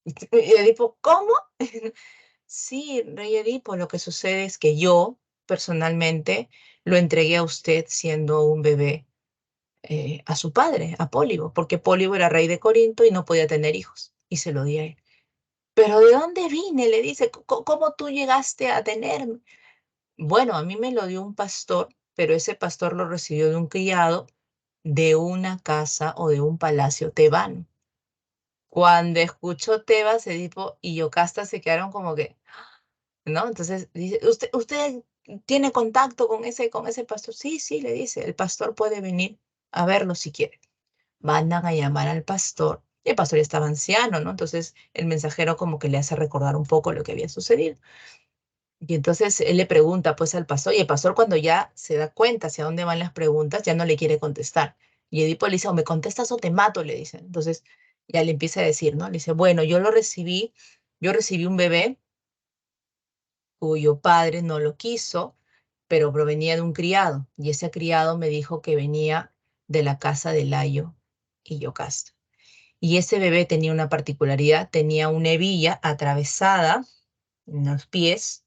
Y Edipo, ¿cómo? Sí, rey Edipo, lo que sucede es que yo, personalmente, lo entregué a usted siendo un bebé a su padre, a Pólibo, porque Pólibo era rey de Corinto y no podía tener hijos, y se lo di a él. ¿Pero de dónde vine?, le dice, ¿cómo tú llegaste a tenerme? Bueno, a mí me lo dio un pastor, pero ese pastor lo recibió de un criado de una casa o de un palacio tebano. Cuando escuchó Tebas, Edipo y Yocasta se quedaron como que, ¿no? Entonces dice, ¿usted tiene contacto con ese pastor? Sí, sí, le dice, el pastor puede venir a verlo si quiere. Mandan a llamar al pastor, y el pastor ya estaba anciano, ¿no? Entonces el mensajero como que le hace recordar un poco lo que había sucedido. Y entonces él le pregunta pues al pastor, y el pastor cuando ya se da cuenta hacia dónde van las preguntas, ya no le quiere contestar. Y Edipo le dice, o me contestas o te mato, le dice. Entonces ya le empieza a decir, ¿no? Le dice, bueno, yo recibí un bebé cuyo padre no lo quiso, pero provenía de un criado, y ese criado me dijo que venía de la casa de Layo y Yocasta. Y ese bebé tenía una particularidad, tenía una hebilla atravesada en los pies,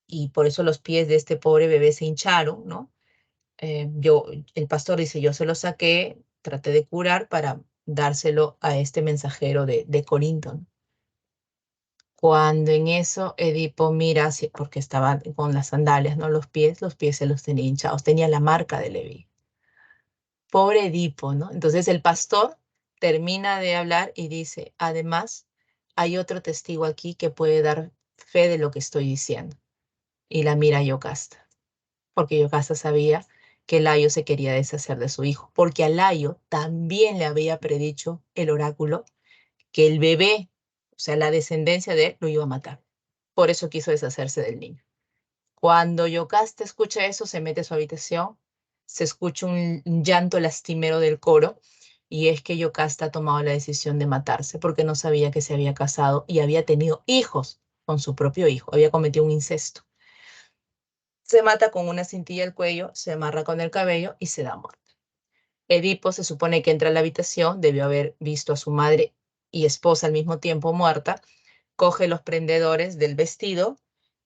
y por eso los pies de este pobre bebé se hincharon, ¿no? El pastor dice, yo se lo saqué, traté de curar para dárselo a este mensajero de Corinto, ¿no? Cuando en eso Edipo mira, porque estaba con las sandalias, ¿no? Los pies se los tenía hinchados, tenía la marca de Leví. Pobre Edipo, ¿no? Entonces el pastor termina de hablar y dice, además, hay otro testigo aquí que puede dar fe de lo que estoy diciendo. Y la mira Yocasta, porque Yocasta sabía que Layo se quería deshacer de su hijo, porque a Layo también le había predicho el oráculo que el bebé, o sea, la descendencia de él, lo iba a matar. Por eso quiso deshacerse del niño. Cuando Yocasta escucha eso, se mete a su habitación, se escucha un llanto lastimero del coro, y es que Yocasta ha tomado la decisión de matarse porque no sabía que se había casado y había tenido hijos con su propio hijo, había cometido un incesto. Se mata con una cintilla al cuello, se amarra con el cabello y se da muerte. Edipo se supone que entra a la habitación, debió haber visto a su madre y esposa al mismo tiempo muerta, coge los prendedores del vestido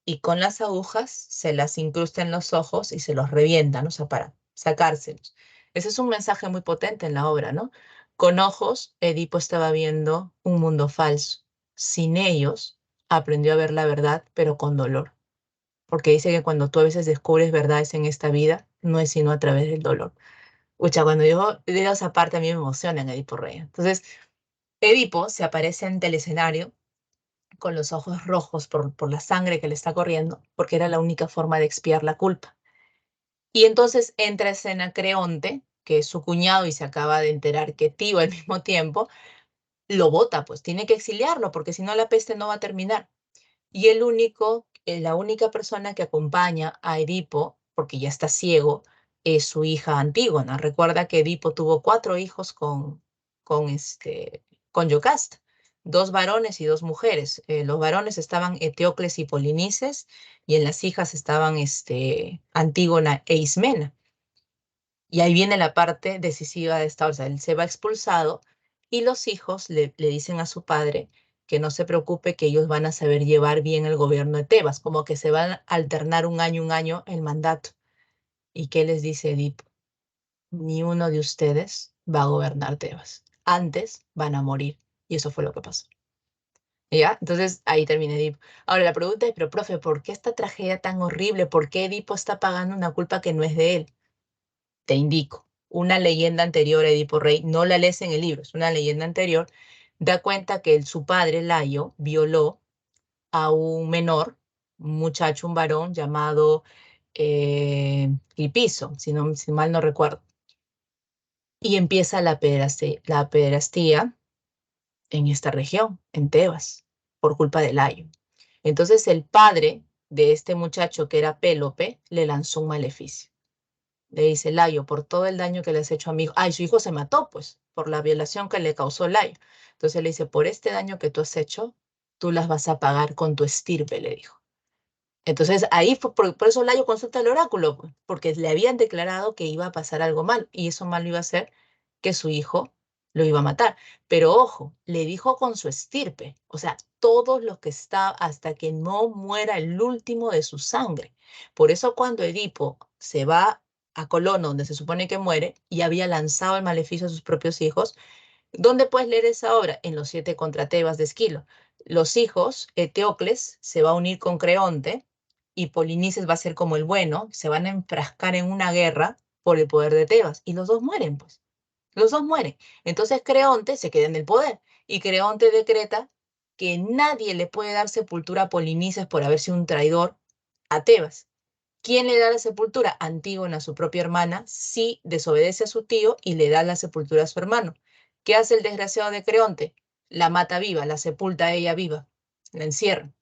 y con las agujas se las incrusta en los ojos y se los revienta, ¿no? O sea, para sacárselos. Ese es un mensaje muy potente en la obra, ¿no? Con ojos, Edipo estaba viendo un mundo falso. Sin ellos, aprendió a ver la verdad, pero con dolor. Porque dice que cuando tú a veces descubres verdades en esta vida, no es sino a través del dolor. Ucha, cuando yo leo esa parte a mí me emociona en Edipo Rey. Entonces, Edipo se aparece ante el escenario con los ojos rojos por la sangre que le está corriendo, porque era la única forma de expiar la culpa. Y entonces entra a escena Creonte, que es su cuñado y se acaba de enterar que Tío al mismo tiempo, lo bota, pues tiene que exiliarlo, porque si no la peste no va a terminar. Y la única persona que acompaña a Edipo, porque ya está ciego, es su hija Antígona. Recuerda que Edipo tuvo 4 hijos con Yocasta, 2 varones y 2 mujeres. Los varones estaban Eteocles y Polinices, y en las hijas estaban Antígona e Ismena. Y ahí viene la parte decisiva de esta, o sea, él se va expulsado y los hijos le dicen a su padre que no se preocupe, que ellos van a saber llevar bien el gobierno de Tebas, como que se van a alternar un año el mandato. ¿Y qué les dice Edipo? Ni uno de ustedes va a gobernar Tebas. Antes van a morir. Y eso fue lo que pasó. ¿Ya? Entonces ahí termina Edipo. Ahora la pregunta es, pero profe, ¿por qué esta tragedia tan horrible? ¿Por qué Edipo está pagando una culpa que no es de él? Te indico, una leyenda anterior a Edipo Rey, no la lees en el libro, es una leyenda anterior, da cuenta que su padre, Layo, violó a un menor, un muchacho, un varón llamado Clipiso, si mal no recuerdo. Y empieza la pederastía en esta región, en Tebas, por culpa de Layo. Entonces el padre de este muchacho, que era Pélope, le lanzó un maleficio. Le dice, Layo, por todo el daño que le has hecho a mi hijo. Ay, su hijo se mató, pues, por la violación que le causó Layo. Entonces le dice, por este daño que tú has hecho, tú las vas a pagar con tu estirpe, le dijo. Entonces ahí fue, por eso Layo consulta al oráculo, pues, porque le habían declarado que iba a pasar algo mal, y eso mal iba a ser que su hijo lo iba a matar. Pero ojo, le dijo con su estirpe, o sea, todos los que está hasta que no muera el último de su sangre. Por eso cuando Edipo se va a Colono, donde se supone que muere, y había lanzado el maleficio a sus propios hijos, ¿dónde puedes leer esa obra? En los 7 contra Tebas de Esquilo. Los hijos, Eteocles se va a unir con Creonte y Polinices va a ser como el bueno, se van a enfrascar en una guerra por el poder de Tebas y los dos mueren, pues. Los dos mueren. Entonces Creonte se queda en el poder y Creonte decreta que nadie le puede dar sepultura a Polinices por haber sido un traidor a Tebas. ¿Quién le da la sepultura? Antígona, su propia hermana, sí desobedece a su tío y le da la sepultura a su hermano. ¿Qué hace el desgraciado de Creonte? La mata viva, la sepulta a ella viva, la encierra.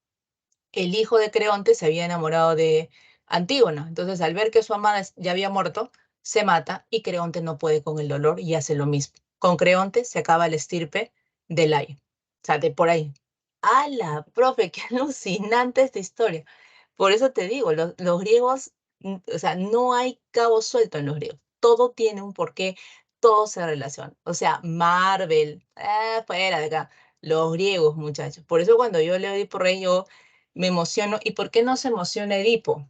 El hijo de Creonte se había enamorado de Antígona, entonces al ver que su amada ya había muerto, se mata y Creonte no puede con el dolor y hace lo mismo. Con Creonte se acaba la estirpe de Layo. O sea, de por ahí. ¡Hala, profe! ¡Qué alucinante esta historia! Por eso te digo, los griegos, o sea, no hay cabo suelto en los griegos. Todo tiene un porqué, todo se relaciona. O sea, Marvel, fuera de acá. Los griegos, muchachos. Por eso cuando yo leo Edipo Rey, yo me emociono. ¿Y por qué no se emociona Edipo?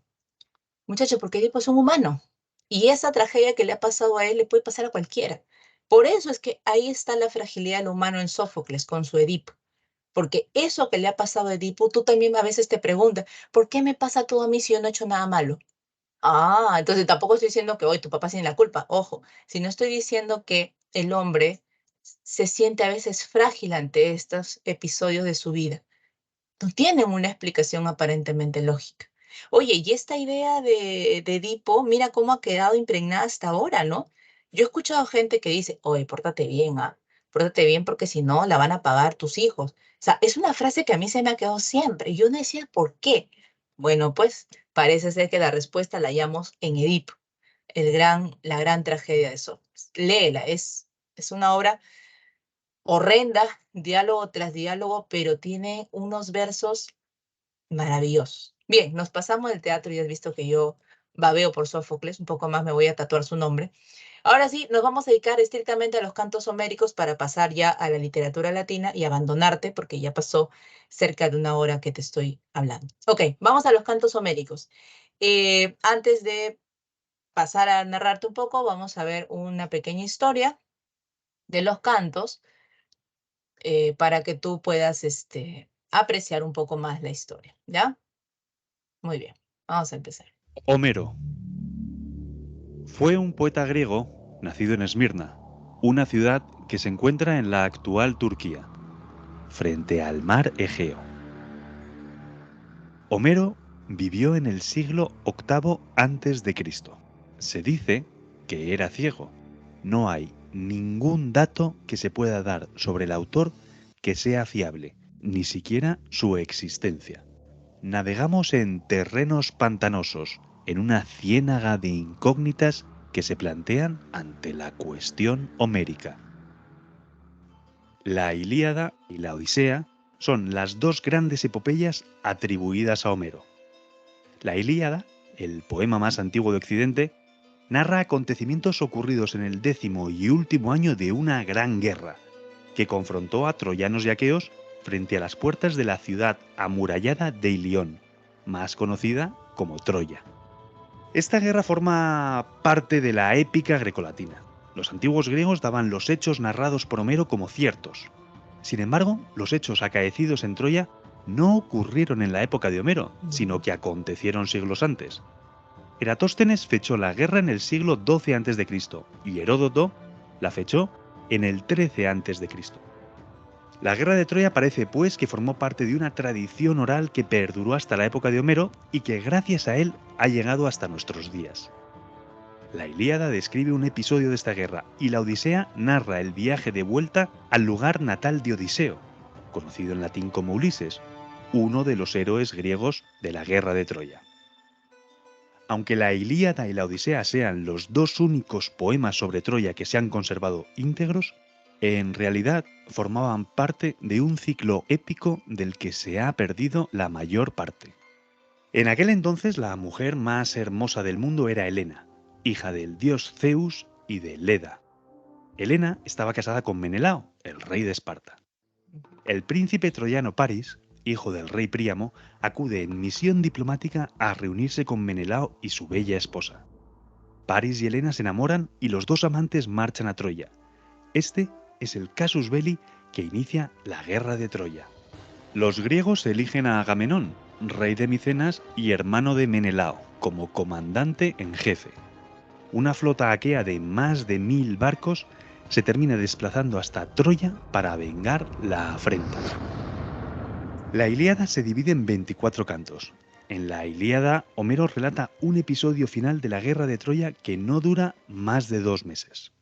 Muchachos, porque Edipo es un humano. Y esa tragedia que le ha pasado a él le puede pasar a cualquiera. Por eso es que ahí está la fragilidad del humano en Sófocles con su Edipo. Porque eso que le ha pasado a Edipo, tú también a veces te preguntas, ¿por qué me pasa todo a mí si yo no he hecho nada malo? Ah, entonces tampoco estoy diciendo que hoy tu papá tiene la culpa, ojo, sino estoy diciendo que el hombre se siente a veces frágil ante estos episodios de su vida. No tienen una explicación aparentemente lógica. Oye, y esta idea de Edipo, mira cómo ha quedado impregnada hasta ahora, ¿no? Yo he escuchado gente que dice, oye, pórtate bien, ¿ah? Pórtate bien porque si no la van a pagar tus hijos. O sea, es una frase que a mí se me ha quedado siempre. Y yo no decía, ¿por qué? Bueno, pues parece ser que la respuesta la hallamos en Edipo, la gran tragedia de Sófocles. Léela, es Es una obra horrenda, diálogo tras diálogo, pero tiene unos versos maravillosos. Bien, nos pasamos del teatro y has visto que yo babeo por Sófocles, un poco más me voy a tatuar su nombre. Ahora sí, nos vamos a dedicar estrictamente a los cantos homéricos para pasar ya a la literatura latina y abandonarte porque ya pasó cerca de una hora que te estoy hablando. Ok, vamos a los cantos homéricos. Antes de pasar a narrarte un poco, vamos a ver una pequeña historia de los cantos para que tú puedas apreciar un poco más la historia, ¿ya? Muy bien, vamos a empezar. Homero fue un poeta griego nacido en Esmirna, una ciudad que se encuentra en la actual Turquía, frente al mar Egeo. Homero vivió en el siglo VIII a.C. Se dice que era ciego. No hay ningún dato que se pueda dar sobre el autor que sea fiable, ni siquiera su existencia. Navegamos en terrenos pantanosos, en una ciénaga de incógnitas que se plantean ante la cuestión homérica. La Ilíada y la Odisea son las dos grandes epopeyas atribuidas a Homero. La Ilíada, el poema más antiguo de Occidente, narra acontecimientos ocurridos en el 10º y último año de una gran guerra, que confrontó a troyanos y aqueos frente a las puertas de la ciudad amurallada de Ilión, más conocida como Troya. Esta guerra forma parte de la épica grecolatina. Los antiguos griegos daban los hechos narrados por Homero como ciertos. Sin embargo, los hechos acaecidos en Troya no ocurrieron en la época de Homero, sino que acontecieron siglos antes. Eratóstenes fechó la guerra en el siglo XII a.C. y Heródoto la fechó en el XIII a.C. La guerra de Troya parece, pues, que formó parte de una tradición oral que perduró hasta la época de Homero y que gracias a él ha llegado hasta nuestros días. La Ilíada describe un episodio de esta guerra y la Odisea narra el viaje de vuelta al lugar natal de Odiseo, conocido en latín como Ulises, uno de los héroes griegos de la guerra de Troya. Aunque la Ilíada y la Odisea sean los dos únicos poemas sobre Troya que se han conservado íntegros, en realidad formaban parte de un ciclo épico del que se ha perdido la mayor parte. En aquel entonces la mujer más hermosa del mundo era Helena, hija del dios Zeus y de Leda. Helena estaba casada con Menelao, el rey de Esparta. El príncipe troyano Paris, hijo del rey Príamo, acude en misión diplomática a reunirse con Menelao y su bella esposa. Paris y Helena se enamoran y los dos amantes marchan a Troya. Este es el casus belli que inicia la guerra de Troya. Los griegos eligen a Agamenón, rey de Micenas y hermano de Menelao, como comandante en jefe. Una flota aquea de más de 1000 barcos se termina desplazando hasta Troya para vengar la afrenta. La Ilíada se divide en 24 cantos. En la Ilíada, Homero relata un episodio final de la guerra de Troya que no dura más de 2 meses.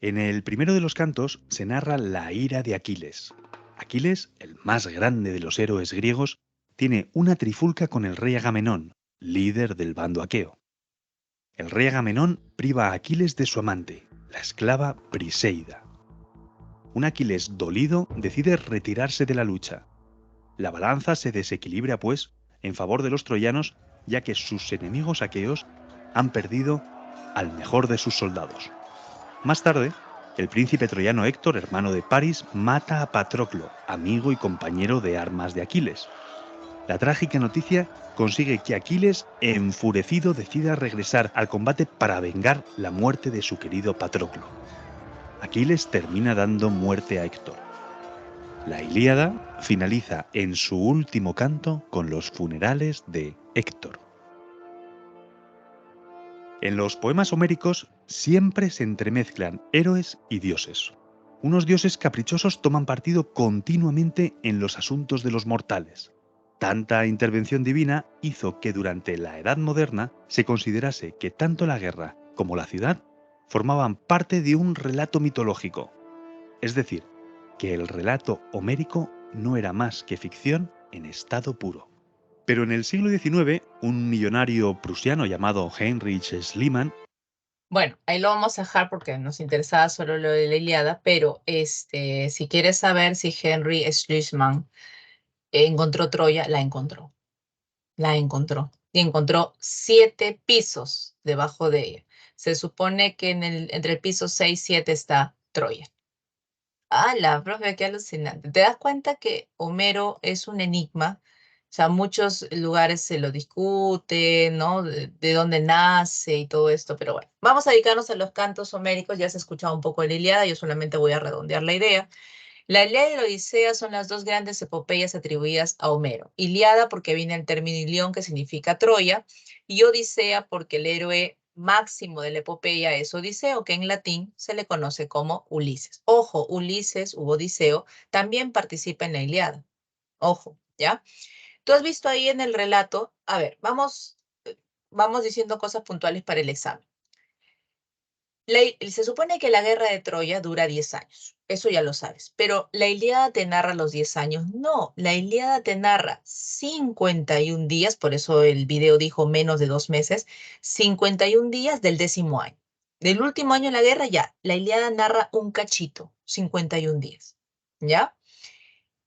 En el primero de los cantos se narra la ira de Aquiles. Aquiles, el más grande de los héroes griegos, tiene una trifulca con el rey Agamenón, líder del bando aqueo. El rey Agamenón priva a Aquiles de su amante, la esclava Briseida. Un Aquiles dolido decide retirarse de la lucha. La balanza se desequilibra, pues, en favor de los troyanos, ya que sus enemigos aqueos han perdido al mejor de sus soldados. Más tarde, el príncipe troyano Héctor, hermano de Paris, mata a Patroclo, amigo y compañero de armas de Aquiles. La trágica noticia consigue que Aquiles, enfurecido, decida regresar al combate para vengar la muerte de su querido Patroclo. Aquiles termina dando muerte a Héctor. La Ilíada finaliza en su último canto con los funerales de Héctor. En los poemas homéricos siempre se entremezclan héroes y dioses. Unos dioses caprichosos toman partido continuamente en los asuntos de los mortales. Tanta intervención divina hizo que durante la Edad Moderna se considerase que tanto la guerra como la ciudad formaban parte de un relato mitológico. Es decir, que el relato homérico no era más que ficción en estado puro. Pero en el siglo XIX, un millonario prusiano llamado Heinrich Schliemann Bueno, ahí lo vamos a dejar porque nos interesaba solo lo de la Ilíada, pero si quieres saber si Henry Schliemann encontró Troya, la encontró. La encontró. Y encontró 7 pisos debajo de ella. Se supone que entre el piso 6 y 7 está Troya. La profe, qué alucinante. ¿Te das cuenta que Homero es un enigma? O sea, muchos lugares se lo discuten, ¿no? De dónde nace y todo esto, pero bueno, vamos a dedicarnos a los cantos homéricos. Ya has escuchado un poco de la Ilíada, yo solamente voy a redondear la idea. La Ilíada y la Odisea son las dos grandes epopeyas atribuidas a Homero. Ilíada porque viene el término ilión, que significa Troya, y Odisea porque el héroe máximo de la epopeya es Odiseo, que en latín se le conoce como Ulises. Ojo, Ulises u Odiseo también participa en la Ilíada. Ojo, ¿ya? Tú has visto ahí en el relato, a ver, vamos diciendo cosas puntuales para el examen. Se supone que la guerra de Troya dura 10 años, eso ya lo sabes, pero la Ilíada te narra los 10 años. No, la Ilíada te narra 51 días, por eso el video dijo menos de 2 meses, 51 días del 10.º año. Del último año de la guerra ya, la Ilíada narra un cachito, 51 días, ¿ya?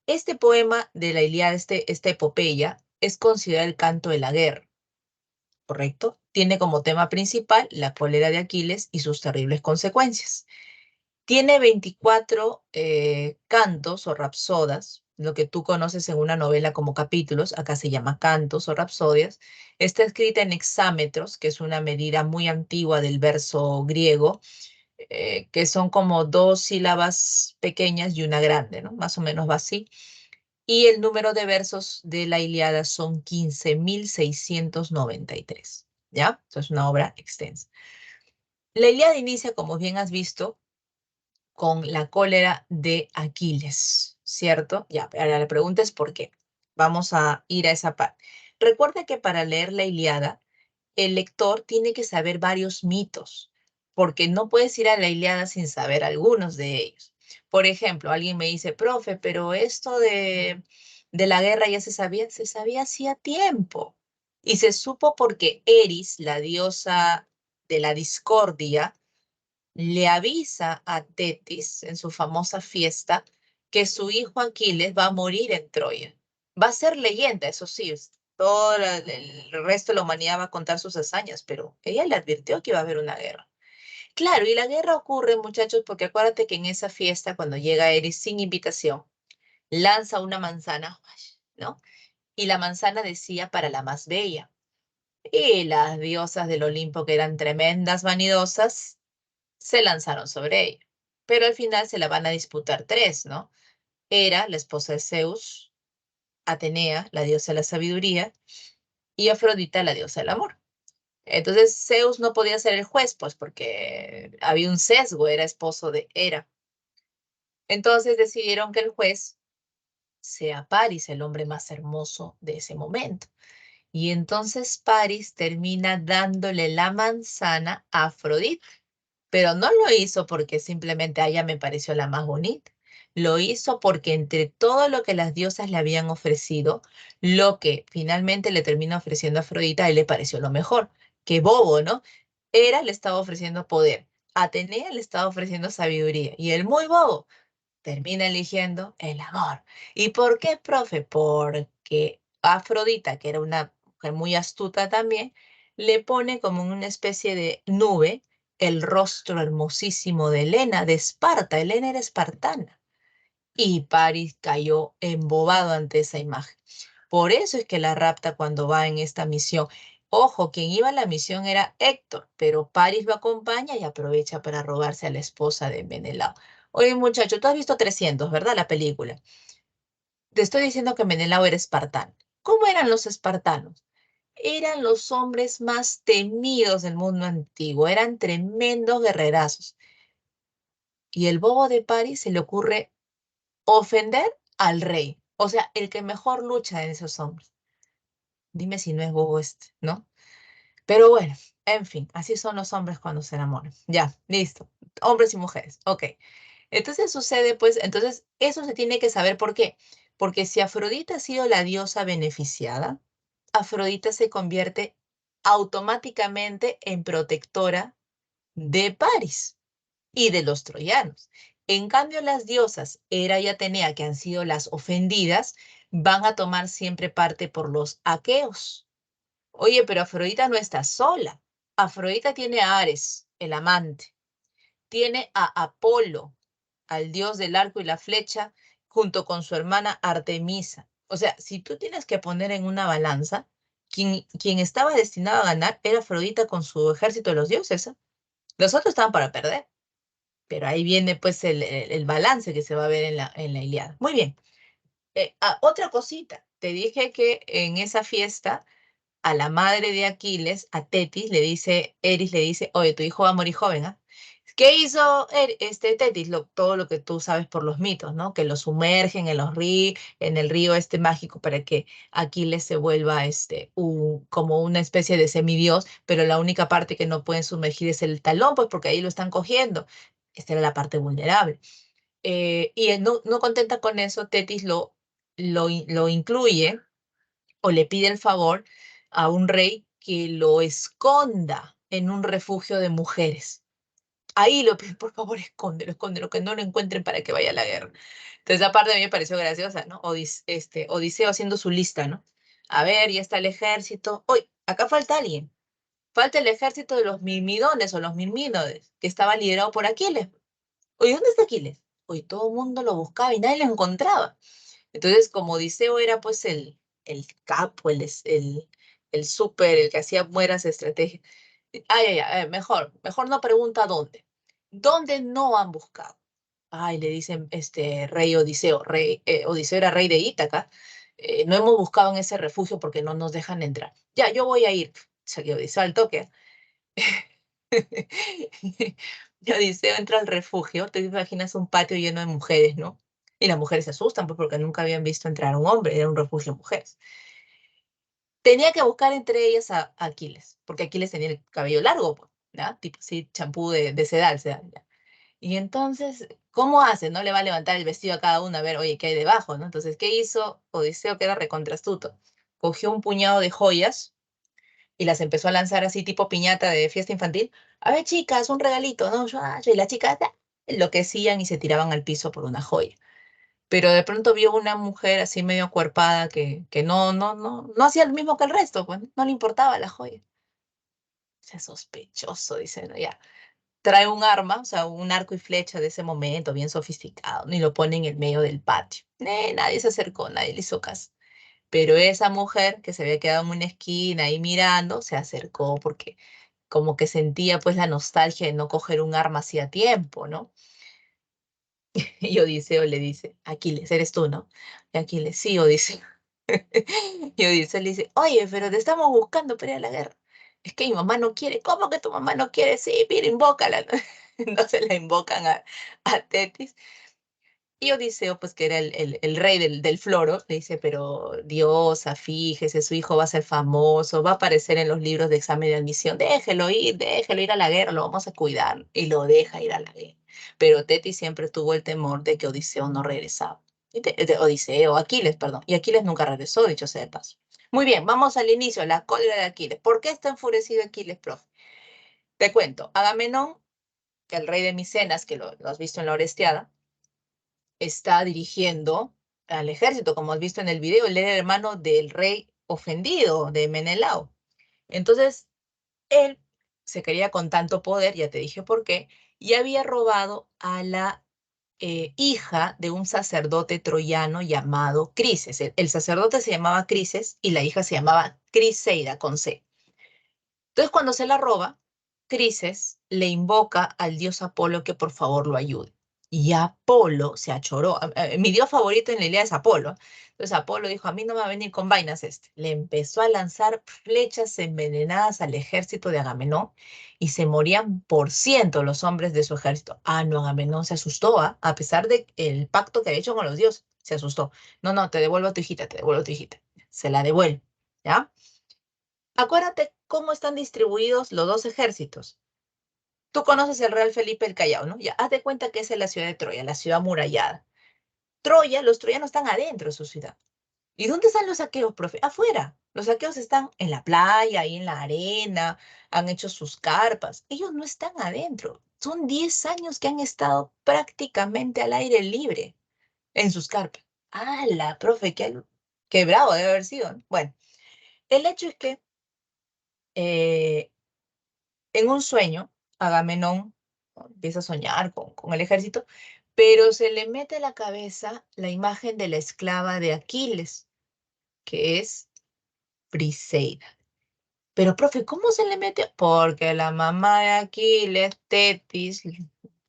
Este poema de la Ilíada, esta epopeya, es considerado el canto de la guerra. ¿Correcto? Tiene como tema principal la cólera de Aquiles y sus terribles consecuencias. Tiene 24 cantos o rapsodas, lo que tú conoces en una novela como capítulos, acá se llama cantos o rapsodias. Está escrita en hexámetros, que es una medida muy antigua del verso griego, que son como 2 sílabas pequeñas y una grande, ¿no? Más o menos va así. Y el número de versos de la Ilíada son 15.693, ¿ya? Esto es una obra extensa. La Ilíada inicia, como bien has visto, con la cólera de Aquiles, ¿cierto? Ya, ahora la pregunta es ¿por qué? Vamos a ir a esa parte. Recuerda que para leer la Ilíada, el lector tiene que saber varios mitos, porque no puedes ir a la Ilíada sin saber algunos de ellos. Por ejemplo, alguien me dice, profe, pero esto de la guerra ya se sabía hacía tiempo. Y se supo porque Eris, la diosa de la discordia, le avisa a Tetis en su famosa fiesta que su hijo Aquiles va a morir en Troya. Va a ser leyenda, eso sí, todo el resto de la humanidad va a contar sus hazañas, pero ella le advirtió que iba a haber una guerra. Claro, y la guerra ocurre, muchachos, porque acuérdate que en esa fiesta, cuando llega Eris sin invitación, lanza una manzana, ¿no? Y la manzana decía para la más bella. Y las diosas del Olimpo, que eran tremendas vanidosas, se lanzaron sobre ella. Pero al final se la van a disputar 3, ¿no? Hera, la esposa de Zeus, Atenea, la diosa de la sabiduría, y Afrodita, la diosa del amor. Entonces Zeus no podía ser el juez, pues porque había un sesgo, era esposo de Hera. Entonces decidieron que el juez sea Paris, el hombre más hermoso de ese momento. Y entonces Paris termina dándole la manzana a Afrodita. Pero no lo hizo porque simplemente a ella me pareció la más bonita. Lo hizo porque entre todo lo que las diosas le habían ofrecido, lo que finalmente le termina ofreciendo a Afrodita, a él le pareció lo mejor. Qué bobo, ¿no? Hera le estaba ofreciendo poder. Atenea le estaba ofreciendo sabiduría. Y el muy bobo termina eligiendo el amor. ¿Y por qué, profe? Porque Afrodita, que era una mujer muy astuta también, le pone como una especie de nube el rostro hermosísimo de Helena, de Esparta. Helena era espartana. Y Paris cayó embobado ante esa imagen. Por eso es que la rapta cuando va en esta misión. Ojo, quien iba a la misión era Héctor, pero Paris lo acompaña y aprovecha para robarse a la esposa de Menelao. Oye, muchacho, tú has visto 300, ¿verdad? La película. Te estoy diciendo que Menelao era espartano. ¿Cómo eran los espartanos? Eran los hombres más temidos del mundo antiguo, eran tremendos guerrerazos. Y el bobo de Paris se le ocurre ofender al rey, o sea, el que mejor lucha en esos hombres. Dime si no es bobo este, ¿no? Pero bueno, en fin, así son los hombres cuando se enamoran. Ya, listo. Hombres y mujeres, ok. Entonces sucede, pues, entonces eso se tiene que saber por qué. Porque si Afrodita ha sido la diosa beneficiada, Afrodita se convierte automáticamente en protectora de Paris y de los troyanos. En cambio, las diosas Hera y Atenea, que han sido las ofendidas, van a tomar siempre parte por los aqueos. Oye, pero Afrodita no está sola. Afrodita tiene a Ares, el amante. Tiene a Apolo, al dios del arco y la flecha, junto con su hermana Artemisa. O sea, si tú tienes que poner en una balanza, quien estaba destinado a ganar era Afrodita con su ejército de los dioses, ¿eh? Los otros estaban para perder. Pero ahí viene pues el balance que se va a ver en la Ilíada. Muy bien. Otra cosita. Te dije que en esa fiesta a la madre de Aquiles, a Tetis, Eris le dice, oye, tu hijo va a morir joven, ¿ah? ¿Qué hizo Tetis? Todo lo que tú sabes por los mitos, ¿no? Que lo sumergen en en el río este mágico para que Aquiles se vuelva como una especie de semidios, pero la única parte que no pueden sumergir es el talón, pues porque ahí lo están cogiendo. Esta era la parte vulnerable. Y él no contenta con eso, Tetis lo incluye o le pide el favor a un rey que lo esconda en un refugio de mujeres. Ahí lo pide, por favor, escóndelo, escóndelo, que no lo encuentren para que vaya a la guerra. Entonces, esa parte a mí me pareció graciosa, ¿no? Odiseo haciendo su lista, ¿no? A ver, ya está el ejército. Uy, acá falta alguien. Falta el ejército de los mirmidones o los mirmínodes, que estaba liderado por Aquiles. Oye, ¿dónde está Aquiles? Oye, todo el mundo lo buscaba y nadie lo encontraba. Entonces, como Odiseo era pues el capo, el súper, el que hacía buenas estrategias. Ay, ay, ay, mejor no pregunta dónde. ¿Dónde no han buscado? Ay, le dicen rey Odiseo, Odiseo era rey de Ítaca. No hemos buscado en ese refugio porque no nos dejan entrar. Ya, yo voy a ir. Salió Odiseo al toque. Y Odiseo entra al refugio, te imaginas un patio lleno de mujeres, ¿no? Y las mujeres se asustan pues, porque nunca habían visto entrar a un hombre, era un refugio de mujeres. Tenía que buscar entre ellas a Aquiles, porque Aquiles tenía el cabello largo, pues, ¿ya? Tipo así, champú de sedal, sedal, ¿ya? Y entonces, ¿cómo hace? No le va a levantar el vestido a cada uno a ver, oye, ¿qué hay debajo, no? Entonces, ¿qué hizo Odiseo, que era recontrastuto? Cogió un puñado de joyas y las empezó a lanzar así tipo piñata de fiesta infantil. A ver, chicas, un regalito, ¿no? Y las chicas enloquecían y se tiraban al piso por una joya. Pero de pronto vio una mujer así medio cuerpada que no hacía lo mismo que el resto, pues no le importaba la joya. O sea, sospechoso, dice, ¿no? Ya. Trae un arma, o sea, un arco y flecha de ese momento, bien sofisticado, ¿no? Y lo pone en el medio del patio. Nadie se acercó, nadie le hizo caso. Pero esa mujer que se había quedado en una esquina ahí mirando, se acercó porque como que sentía pues la nostalgia de no coger un arma hacía tiempo, ¿no? Y Odiseo le dice, Aquiles, eres tú, ¿no? Y Aquiles, sí, Odiseo. Y Odiseo le dice, oye, pero te estamos buscando para ir a la guerra. Es que mi mamá no quiere. ¿Cómo que tu mamá no quiere? Sí, mira, invócala, ¿no? Entonces la invocan a Tetis. Y Odiseo, pues que era el rey del floro, le dice, pero diosa, fíjese, su hijo va a ser famoso, va a aparecer en los libros de examen de admisión, déjelo ir a la guerra, lo vamos a cuidar. Y lo deja ir a la guerra. Pero Tetis siempre tuvo el temor de que Odiseo no regresaba. Aquiles, perdón. Y Aquiles nunca regresó, dicho sea de paso. Muy bien, vamos al inicio, la cólera de Aquiles. ¿Por qué está enfurecido Aquiles, profe? Te cuento, Agamenón, que el rey de Micenas, que lo has visto en la Orestiada, está dirigiendo al ejército, como has visto en el video, él era hermano del rey ofendido, de Menelao. Entonces, él se creía con tanto poder, ya te dije por qué, y había robado a la hija de un sacerdote troyano llamado Crises. El sacerdote se llamaba Crises y la hija se llamaba Criseida, con C. Entonces, cuando se la roba, Crises le invoca al dios Apolo que por favor lo ayude. Y Apolo se achoró. Mi dios favorito en la Ilíada es Apolo. Entonces Apolo dijo, a mí no me va a venir con vainas este. Le empezó a lanzar flechas envenenadas al ejército de Agamenón y se morían por ciento los hombres de su ejército. Ah, no, Agamenón se asustó, ¿ah? A pesar del pacto que había hecho con los dioses, se asustó. No, no, te devuelvo a tu hijita, te devuelvo a tu hijita. Se la devuelve, ¿ya? Acuérdate cómo están distribuidos los dos ejércitos. Tú conoces el Real Felipe el Callao, ¿no? Ya, haz de cuenta que esa es la ciudad de Troya, la ciudad amurallada. Troya, los troyanos están adentro de su ciudad. ¿Y dónde están los saqueos, profe? Afuera. Los saqueos están en la playa, ahí en la arena, han hecho sus carpas. Ellos no están adentro. Son 10 años que han estado prácticamente al aire libre en sus carpas. ¡Hala, profe! Qué bravo debe haber sido, ¿no? Bueno, el hecho es que eh, en un sueño, Agamenón, ¿no?, empieza a soñar con el ejército, pero se le mete a la cabeza la imagen de la esclava de Aquiles, que es Briseida. Pero, profe, ¿cómo se le mete? Porque la mamá de Aquiles, Tetis,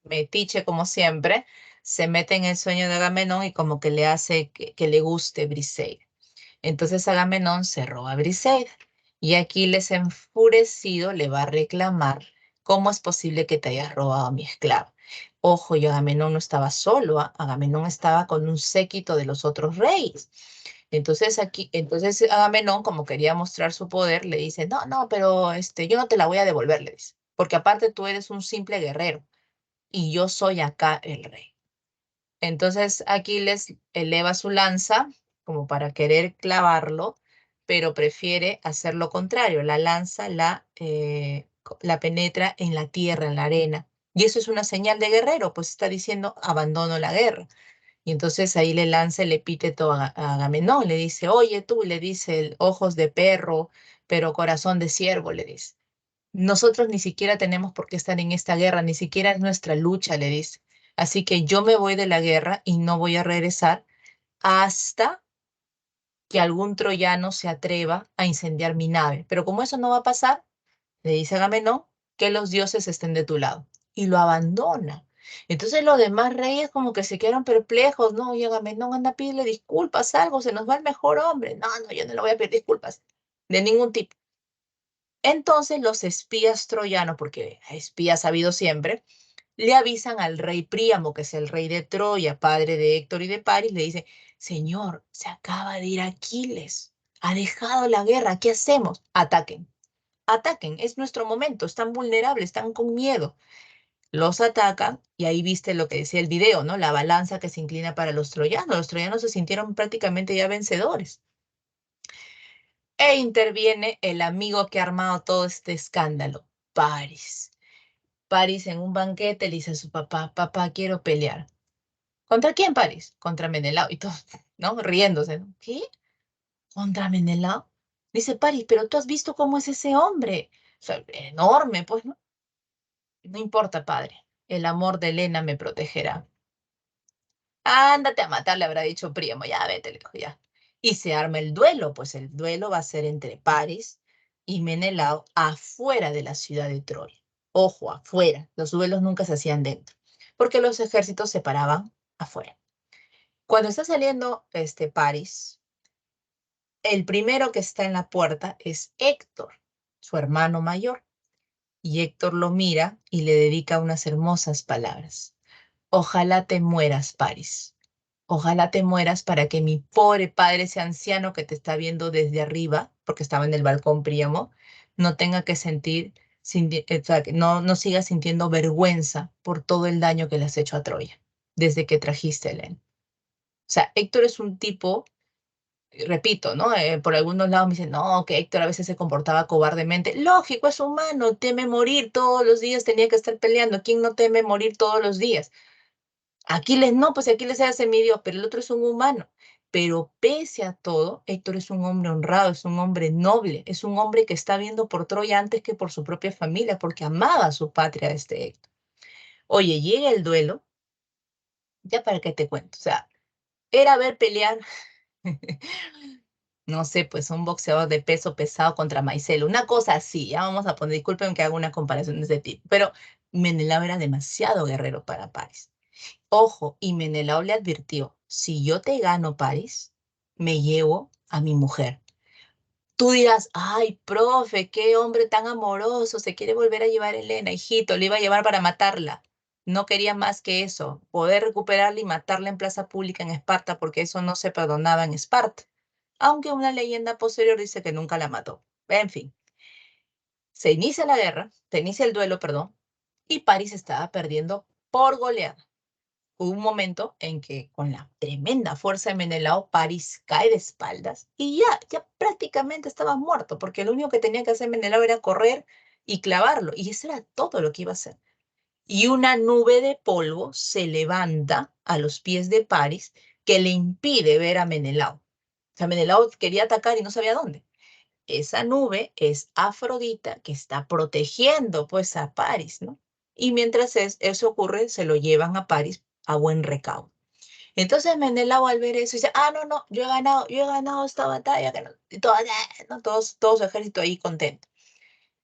metiche como siempre, se mete en el sueño de Agamenón y como que le hace que le guste Briseida. Entonces Agamenón se roba a Briseida y Aquiles, enfurecido, le va a reclamar: ¿cómo es posible que te hayas robado a mi esclava? Ojo, y Agamenón no estaba solo, ¿ah? Agamenón estaba con un séquito de los otros reyes. Entonces Agamenón, como quería mostrar su poder, le dice: no, no, pero yo no te la voy a devolver, le dice, porque aparte tú eres un simple guerrero y yo soy acá el rey. Entonces Aquiles eleva su lanza como para querer clavarlo, pero prefiere hacer lo contrario. La lanza la penetra en la tierra, en la arena. Y eso es una señal de guerrero, pues está diciendo: abandono la guerra. Y entonces ahí le lanza el epíteto a Agamenón, le dice: oye tú, le dice, ojos de perro, pero corazón de ciervo, le dice. Nosotros ni siquiera tenemos por qué estar en esta guerra, ni siquiera es nuestra lucha, le dice. Así que yo me voy de la guerra y no voy a regresar hasta que algún troyano se atreva a incendiar mi nave. Pero como eso no va a pasar, le dice Agamenón, que los dioses estén de tu lado. Y lo abandona. Entonces los demás reyes como que se quedaron perplejos, ¿no? Y Agamenón, anda, pídele disculpas, algo, se nos va el mejor hombre. No, no, yo no le voy a pedir disculpas, de ningún tipo. Entonces los espías troyanos, porque espías ha habido siempre, le avisan al rey Príamo, que es el rey de Troya, padre de Héctor y de Paris, le dice: señor, se acaba de ir Aquiles, ha dejado la guerra, ¿qué hacemos? Ataquen, ataquen, es nuestro momento, están vulnerables, están con miedo. Los atacan y ahí viste lo que decía el video, ¿no? La balanza que se inclina para los troyanos se sintieron prácticamente ya vencedores. E interviene el amigo que ha armado todo este escándalo, Paris. Paris, en un banquete, le dice a su papá: papá, quiero pelear. ¿Contra quién, Paris? Contra Menelao. Y todos, ¿no? Riéndose, ¿no? ¿Qué? ¿Contra Menelao? Dice Paris: pero tú has visto cómo es ese hombre. O sea, enorme, pues, ¿no? No importa, padre. El amor de Helena me protegerá. Ándate a matar, le habrá dicho Príamo. Ya, vete, le dijo, ya. Y se arma el duelo, pues el duelo va a ser entre Paris y Menelao afuera de la ciudad de Troya. Ojo, afuera. Los duelos nunca se hacían dentro, porque los ejércitos se paraban afuera. Cuando está saliendo Paris, el primero que está en la puerta es Héctor, su hermano mayor. Y Héctor lo mira y le dedica unas hermosas palabras. Ojalá te mueras, Paris. Ojalá te mueras para que mi pobre padre, ese anciano que te está viendo desde arriba, porque estaba en el balcón Príamo, no tenga que sentir, o sea, que no siga sintiendo vergüenza por todo el daño que le has hecho a Troya desde que trajiste a Helena. O sea, Héctor es un tipo, repito, ¿no? Por algunos lados me dicen: no, que Héctor a veces se comportaba cobardemente. Lógico, es humano, teme morir todos los días, tenía que estar peleando. ¿Quién no teme morir todos los días? Aquiles no, pues Aquiles era semidios, pero el otro es un humano. Pero pese a todo, Héctor es un hombre honrado, es un hombre noble, es un hombre que está viendo por Troya antes que por su propia familia, porque amaba a su patria, Héctor. Oye, llega el duelo, ya para qué te cuento, o sea, era ver pelear, no sé, pues un boxeador de peso pesado contra Maicelo, una cosa así, ya vamos a poner, disculpen que haga una comparación de ese tipo, pero Menelao era demasiado guerrero para Paris. Ojo, y Menelao le advirtió: si yo te gano, Paris, me llevo a mi mujer. Tú dirás: ay, profe, qué hombre tan amoroso, se quiere volver a llevar a Helena, hijito, le iba a llevar para matarla. No quería más que eso, poder recuperarla y matarla en plaza pública en Esparta, porque eso no se perdonaba en Esparta. Aunque una leyenda posterior dice que nunca la mató. En fin, se inicia el duelo, perdón, y Paris estaba perdiendo por goleada. hubo un momento en que con la tremenda fuerza de Menelao, París cae de espaldas y ya prácticamente estaba muerto, porque lo único que tenía que hacer Menelao era correr y clavarlo, y eso era todo lo que iba a hacer. Y una nube de polvo se levanta a los pies de París que le impide ver a Menelao. O sea, Menelao quería atacar y no sabía dónde. Esa nube es Afrodita que está protegiendo pues a París, ¿no? Y mientras eso ocurre, se lo llevan a París a buen recaudo. Entonces Menelao al ver eso dice, no, no, yo he ganado esta batalla, que no, y ¿no? Todo su ejército ahí contento.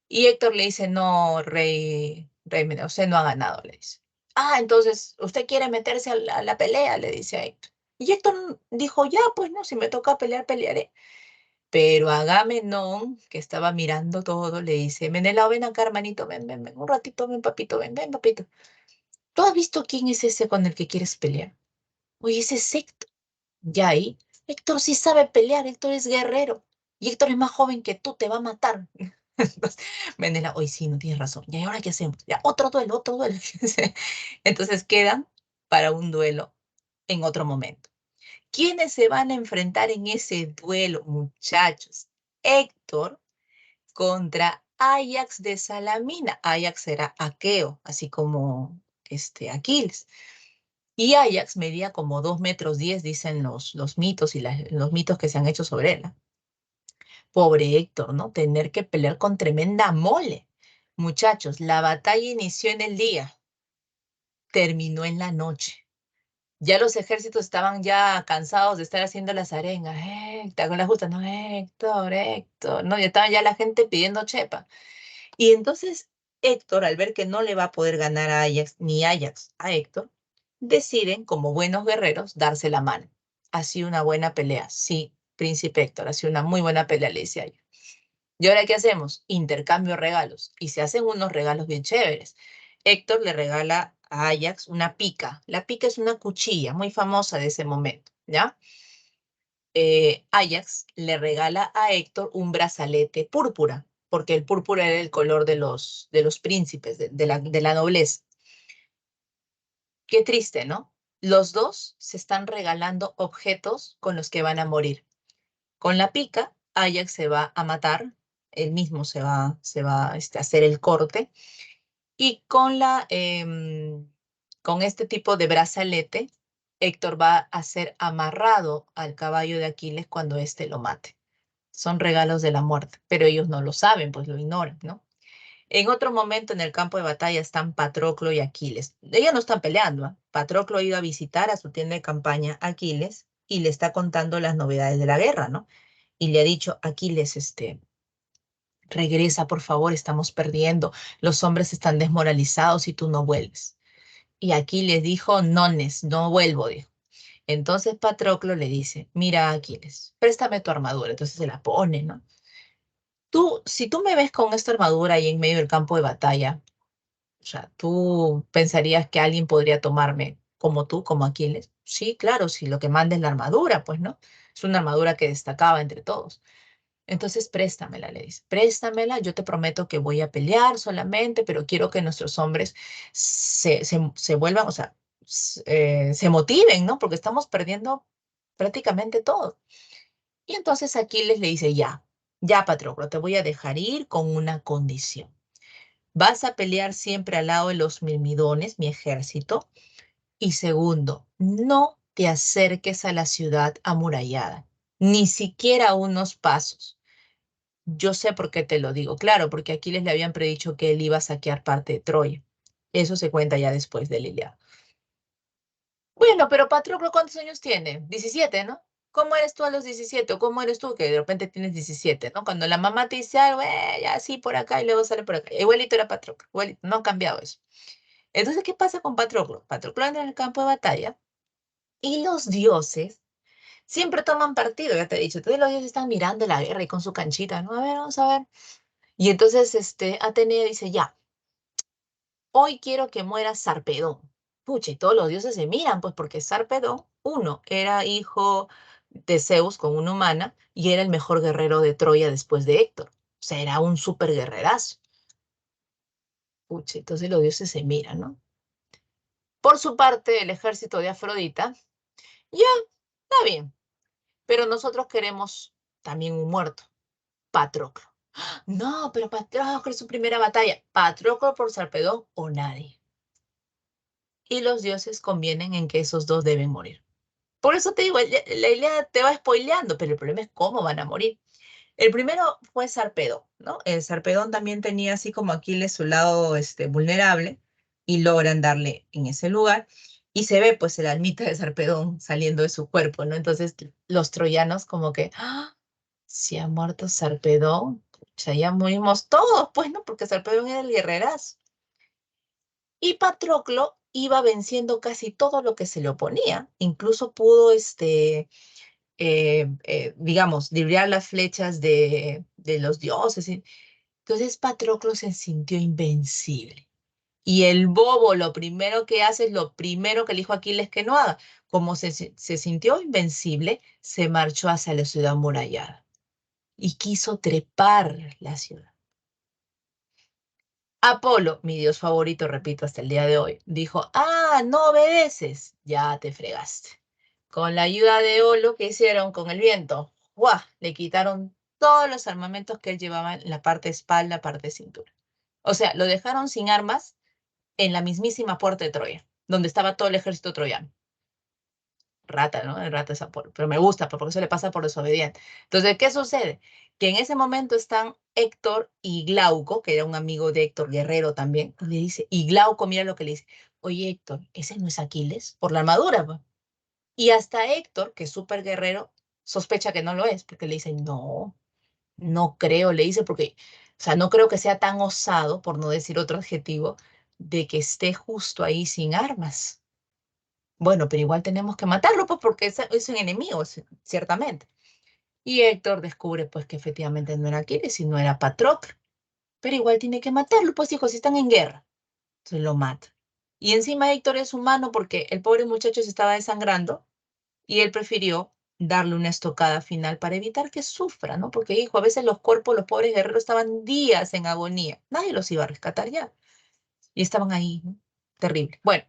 Y Héctor le dice, no, rey Menelao, usted no ha ganado, le dice. Entonces, ¿usted quiere meterse a la pelea? Le dice a Héctor. Y Héctor dijo, ya, pues no, si me toca pelear, pelearé. Pero Agamenón, que estaba mirando todo, le dice, Menelao, ven acá, hermanito, ven, un ratito, ven, papito, ven, papito. ¿Tú has visto quién es ese con el que quieres pelear? Oye, ese es Héctor. Ya ahí, Héctor sí sabe pelear, Héctor es guerrero. Y Héctor es más joven que tú, te va a matar. Entonces, Menelao, oye, sí, no tienes razón. ¿Y ahora qué hacemos? Ya, otro duelo, otro duelo. Entonces quedan para un duelo en otro momento. ¿Quiénes se van a enfrentar en ese duelo, muchachos? Héctor contra Ajax de Salamina. Ajax era aqueo, así como Aquiles. Y Ajax medía como 2 metros 10, dicen los mitos y los mitos que se han hecho sobre él, ¿no? Pobre Héctor, ¿no? Tener que pelear con tremenda mole. Muchachos, la batalla inició en el día, terminó en la noche. Ya los ejércitos estaban ya cansados de estar haciendo las arengas. Héctor, con las justas, no, Héctor, Héctor, no, ya estaba ya la gente pidiendo chepa. Y entonces Héctor, al ver que no le va a poder ganar a Ajax, ni Ajax a Héctor, deciden, como buenos guerreros, darse la mano. Ha sido una buena pelea. Sí, príncipe Héctor, ha sido una muy buena pelea, le decía yo. ¿Y ahora qué hacemos? Intercambio regalos. Y se hacen unos regalos bien chéveres. Héctor le regala a Ajax una pica. La pica es una cuchilla muy famosa de ese momento, ¿ya? Ajax le regala a Héctor un brazalete púrpura, porque el púrpura era el color de los príncipes, de la nobleza. Qué triste, ¿no? Los dos se están regalando objetos con los que van a morir. Con la pica, Ajax se va a matar, él mismo se va a hacer el corte, y con este tipo de brazalete, Héctor va a ser amarrado al caballo de Aquiles cuando éste lo mate. Son regalos de la muerte, pero ellos no lo saben, pues lo ignoran, ¿no? En otro momento en el campo de batalla están Patroclo y Aquiles. Ellos no están peleando, ¿ah? Patroclo ha ido a visitar a su tienda de campaña a Aquiles y le está contando las novedades de la guerra, ¿no? Y le ha dicho, Aquiles, regresa, por favor, estamos perdiendo, los hombres están desmoralizados y tú no vuelves. Y Aquiles dijo, nones, no vuelvo, dijo. Entonces Patroclo le dice, mira, Aquiles, préstame tu armadura. Entonces se la pone, ¿no? Si tú me ves con esta armadura ahí en medio del campo de batalla, o sea, ¿tú pensarías que alguien podría tomarme como tú, como Aquiles? Sí, claro, si lo que manda es la armadura, pues, ¿no? Es una armadura que destacaba entre todos. Entonces, préstamela, le dice. Préstamela, yo te prometo que voy a pelear solamente, pero quiero que nuestros hombres se vuelvan, o sea, se motiven, ¿no? Porque estamos perdiendo prácticamente todo. Y entonces Aquiles le dice, ya, Patroclo, te voy a dejar ir con una condición. Vas a pelear siempre al lado de los mirmidones, mi ejército. Y segundo, no te acerques a la ciudad amurallada, ni siquiera unos pasos. Yo sé por qué te lo digo, claro, porque Aquiles le habían predicho que él iba a saquear parte de Troya. Eso se cuenta ya después de la Ilíada. Bueno, pero Patroclo, ¿cuántos años tiene? 17, ¿no? ¿Cómo eres tú a los 17? ¿O cómo eres tú que de repente tienes 17, ¿no? Cuando la mamá te dice algo, ya sí, por acá y luego sale por acá. Igualito era Patroclo, igualito, no ha cambiado eso. Entonces, ¿qué pasa con Patroclo? Patroclo anda en el campo de batalla y los dioses siempre toman partido, ya te he dicho. Entonces los dioses están mirando la guerra y con su canchita, ¿no? A ver, vamos a ver. Y entonces Atenea dice, ya, hoy quiero que muera Sarpedón. Pucha, y todos los dioses se miran, pues porque Sarpedón, uno, era hijo de Zeus con una humana y era el mejor guerrero de Troya después de Héctor. O sea, era un súper guerrerazo. Pucha, entonces los dioses se miran, ¿no? Por su parte, el ejército de Afrodita, ya, está bien, pero nosotros queremos también un muerto, Patroclo. No, pero Patroclo es su primera batalla. Patroclo por Sarpedón o nadie. Y los dioses convienen en que esos dos deben morir. Por eso te digo, la Ilíada te va spoileando, pero el problema es cómo van a morir. El primero fue Sarpedón, ¿no? El Sarpedón también tenía así como Aquiles su lado vulnerable y logran darle en ese lugar. Y se ve pues el almita de Sarpedón saliendo de su cuerpo, ¿no? Entonces los troyanos como que, ¡ah! Si ha muerto Sarpedón, ya morimos todos, pues, ¿no? Porque Sarpedón era el guerrerazo. Y Patroclo iba venciendo casi todo lo que se le oponía. Incluso pudo, digamos, librar las flechas de los dioses. Entonces Patroclo se sintió invencible. Y el bobo lo primero que hace es lo primero que le dijo a Aquiles que no haga. Como se sintió invencible, se marchó hacia la ciudad amurallada y quiso trepar la ciudad. Apolo, mi dios favorito, repito hasta el día de hoy, dijo, no obedeces, ya te fregaste. Con la ayuda de Olo, ¿qué hicieron con el viento? ¡Guau! Le quitaron todos los armamentos que él llevaba en la parte espalda, parte cintura. O sea, lo dejaron sin armas en la mismísima puerta de Troya, donde estaba todo el ejército troyano. Rata, ¿no? El rata es Apolo, pero me gusta porque eso le pasa por desobediente. Entonces, ¿qué sucede? Que en ese momento están Héctor y Glauco, que era un amigo de Héctor, guerrero también, y le dice, y Glauco mira lo que le dice, oye Héctor, ¿ese no es Aquiles? Por la armadura, pues. Y hasta Héctor, que es súper guerrero, sospecha que no lo es, porque le dice, no, no creo, le dice, porque, o sea, no creo que sea tan osado, por no decir otro adjetivo, de que esté justo ahí sin armas. Bueno, pero igual tenemos que matarlo, pues, porque es un enemigo, ciertamente. Y Héctor descubre, pues, que efectivamente no era Aquiles, sino era Patroclo. Pero igual tiene que matarlo, pues, hijos, si están en guerra. Entonces lo mata. Y encima Héctor es humano porque el pobre muchacho se estaba desangrando y él prefirió darle una estocada final para evitar que sufra, ¿no? Porque, hijo, a veces los cuerpos, los pobres guerreros estaban días en agonía. Nadie los iba a rescatar ya. Y estaban ahí, ¿no? Terrible. Bueno.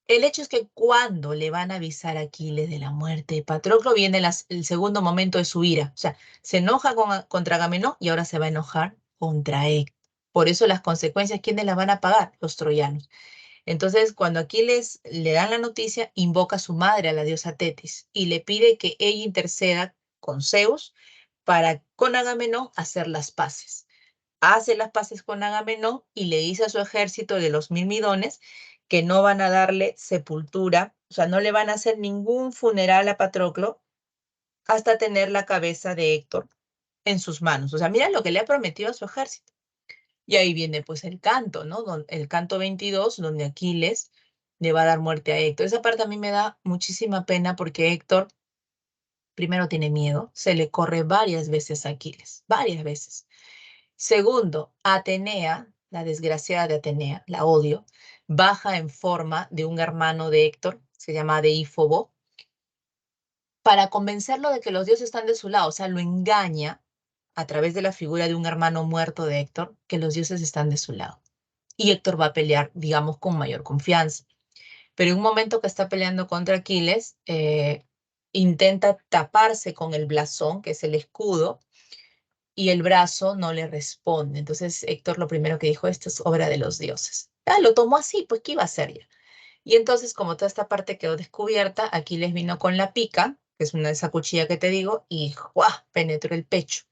El hecho es que cuando le van a avisar a Aquiles de la muerte de Patroclo, viene el segundo momento de su ira. O sea, se enoja contra Agamenón y ahora se va a enojar contra Héctor. Por eso las consecuencias, ¿quiénes las van a pagar? Los troyanos. Entonces, cuando Aquiles le dan la noticia, invoca a su madre, a la diosa Tetis, y le pide que ella interceda con Zeus para con Agamenón hacer las paces. Hace las paces con Agamenón y le dice a su ejército de los mirmidones que no van a darle sepultura, o sea, no le van a hacer ningún funeral a Patroclo hasta tener la cabeza de Héctor en sus manos. O sea, mira lo que le ha prometido a su ejército. Y ahí viene pues el canto, ¿no? El canto 22, donde Aquiles le va a dar muerte a Héctor. Esa parte a mí me da muchísima pena porque Héctor primero tiene miedo, se le corre varias veces a Aquiles, varias veces. Segundo, Atenea, la desgraciada de Atenea, la odio, baja en forma de un hermano de Héctor, se llama Deífobo, para convencerlo de que los dioses están de su lado, o sea, lo engaña a través de la figura de un hermano muerto de Héctor, que los dioses están de su lado. Y Héctor va a pelear, digamos, con mayor confianza. Pero en un momento que está peleando contra Aquiles, intenta taparse con el blasón, que es el escudo, y el brazo no le responde. Entonces Héctor lo primero que dijo, esto es obra de los dioses. Lo tomó así, pues ¿qué iba a hacer ya? Y entonces, como toda esta parte quedó descubierta, Aquiles vino con la pica, que es una de esa cuchilla que te digo, y ¡guau! Penetró el pecho.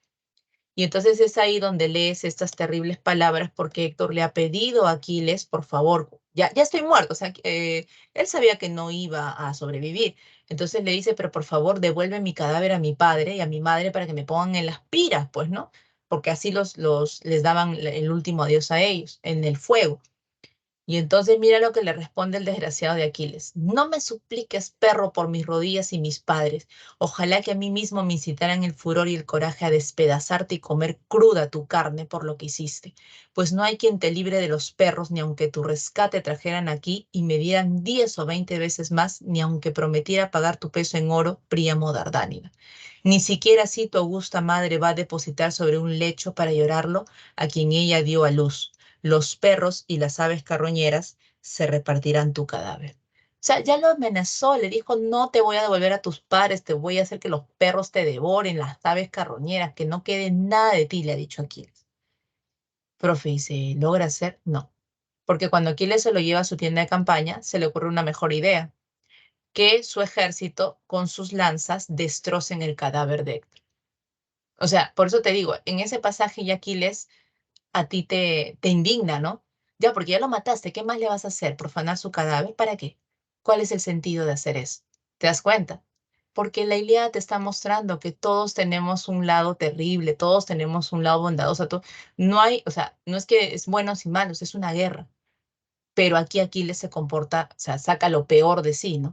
Y entonces es ahí donde lees estas terribles palabras porque Héctor le ha pedido a Aquiles, por favor, ya estoy muerto, o sea, él sabía que no iba a sobrevivir. Entonces le dice, pero por favor, devuelve mi cadáver a mi padre y a mi madre para que me pongan en las piras, pues, ¿no? Porque así les daban el último adiós a ellos, en el fuego. Y entonces mira lo que le responde el desgraciado de Aquiles. No me supliques, perro, por mis rodillas y mis padres. Ojalá que a mí mismo me incitaran el furor y el coraje a despedazarte y comer cruda tu carne por lo que hiciste. Pues no hay quien te libre de los perros, ni aunque tu rescate trajeran aquí y me dieran 10 o 20 veces más, ni aunque prometiera pagar tu peso en oro, Príamo Dardánida. Ni siquiera así tu augusta madre va a depositar sobre un lecho para llorarlo a quien ella dio a luz. Los perros y las aves carroñeras se repartirán tu cadáver. O sea, ya lo amenazó, le dijo, no te voy a devolver a tus padres, te voy a hacer que los perros te devoren, las aves carroñeras, que no quede nada de ti, le ha dicho Aquiles. Profe, ¿y se logra hacer? No, porque cuando Aquiles se lo lleva a su tienda de campaña, se le ocurre una mejor idea, que su ejército con sus lanzas destrocen el cadáver de Héctor. O sea, por eso te digo, en ese pasaje ya Aquiles a ti te indigna, ¿no? Ya, porque ya lo mataste, ¿qué más le vas a hacer? ¿Profanar su cadáver? ¿Para qué? ¿Cuál es el sentido de hacer eso? ¿Te das cuenta? Porque la Ilíada te está mostrando que todos tenemos un lado terrible, todos tenemos un lado bondadoso. No hay, o sea, no es que es buenos y malos, es una guerra. Pero aquí Aquiles se comporta, o sea, saca lo peor de sí, ¿no?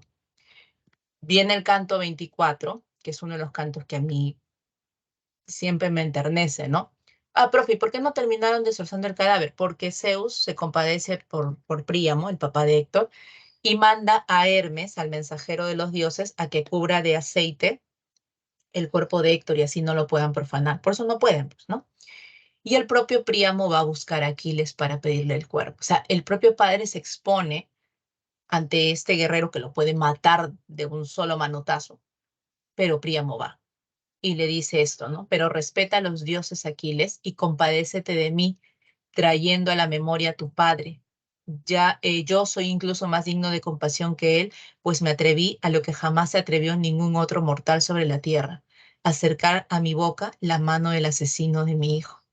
Viene el canto 24, que es uno de los cantos que a mí siempre me enternece, ¿no? Ah, profe, ¿y por qué no terminaron destrozando el cadáver? Porque Zeus se compadece por Príamo, el papá de Héctor, y manda a Hermes, al mensajero de los dioses, a que cubra de aceite el cuerpo de Héctor y así no lo puedan profanar. Por eso no pueden, pues, ¿no? Y el propio Príamo va a buscar a Aquiles para pedirle el cuerpo. O sea, el propio padre se expone ante este guerrero que lo puede matar de un solo manotazo, pero Príamo va y le dice esto, ¿no? Pero respeta a los dioses Aquiles y compadécete de mí, trayendo a la memoria a tu padre. Ya yo soy incluso más digno de compasión que él, pues me atreví a lo que jamás se atrevió ningún otro mortal sobre la tierra, acercar a mi boca la mano del asesino de mi hijo.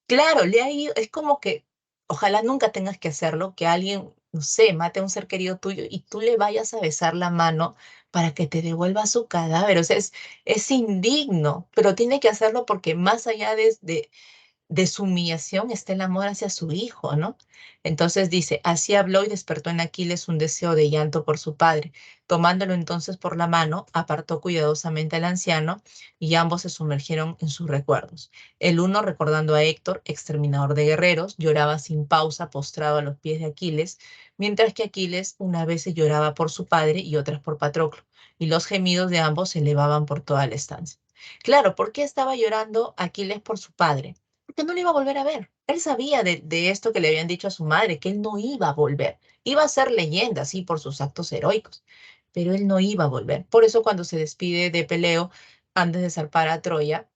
Claro, le ha ido, es como que ojalá nunca tengas que hacerlo, que alguien, no sé, mate a un ser querido tuyo y tú le vayas a besar la mano para que te devuelva su cadáver. O sea, es indigno, pero tiene que hacerlo porque más allá de su humillación está el amor hacia su hijo, ¿no? Entonces dice, así habló y despertó en Aquiles un deseo de llanto por su padre. Tomándolo entonces por la mano, apartó cuidadosamente al anciano y ambos se sumergieron en sus recuerdos. El uno, recordando a Héctor, exterminador de guerreros, lloraba sin pausa postrado a los pies de Aquiles, mientras que Aquiles una vez se lloraba por su padre y otras por Patroclo, y los gemidos de ambos se elevaban por toda la estancia. Claro, ¿por qué estaba llorando Aquiles por su padre? Porque no lo iba a volver a ver. Él sabía de esto que le habían dicho a su madre, que él no iba a volver. Iba a ser leyenda, sí, por sus actos heroicos, pero él no iba a volver. Por eso cuando se despide de Peleo, antes de zarpar a Troya,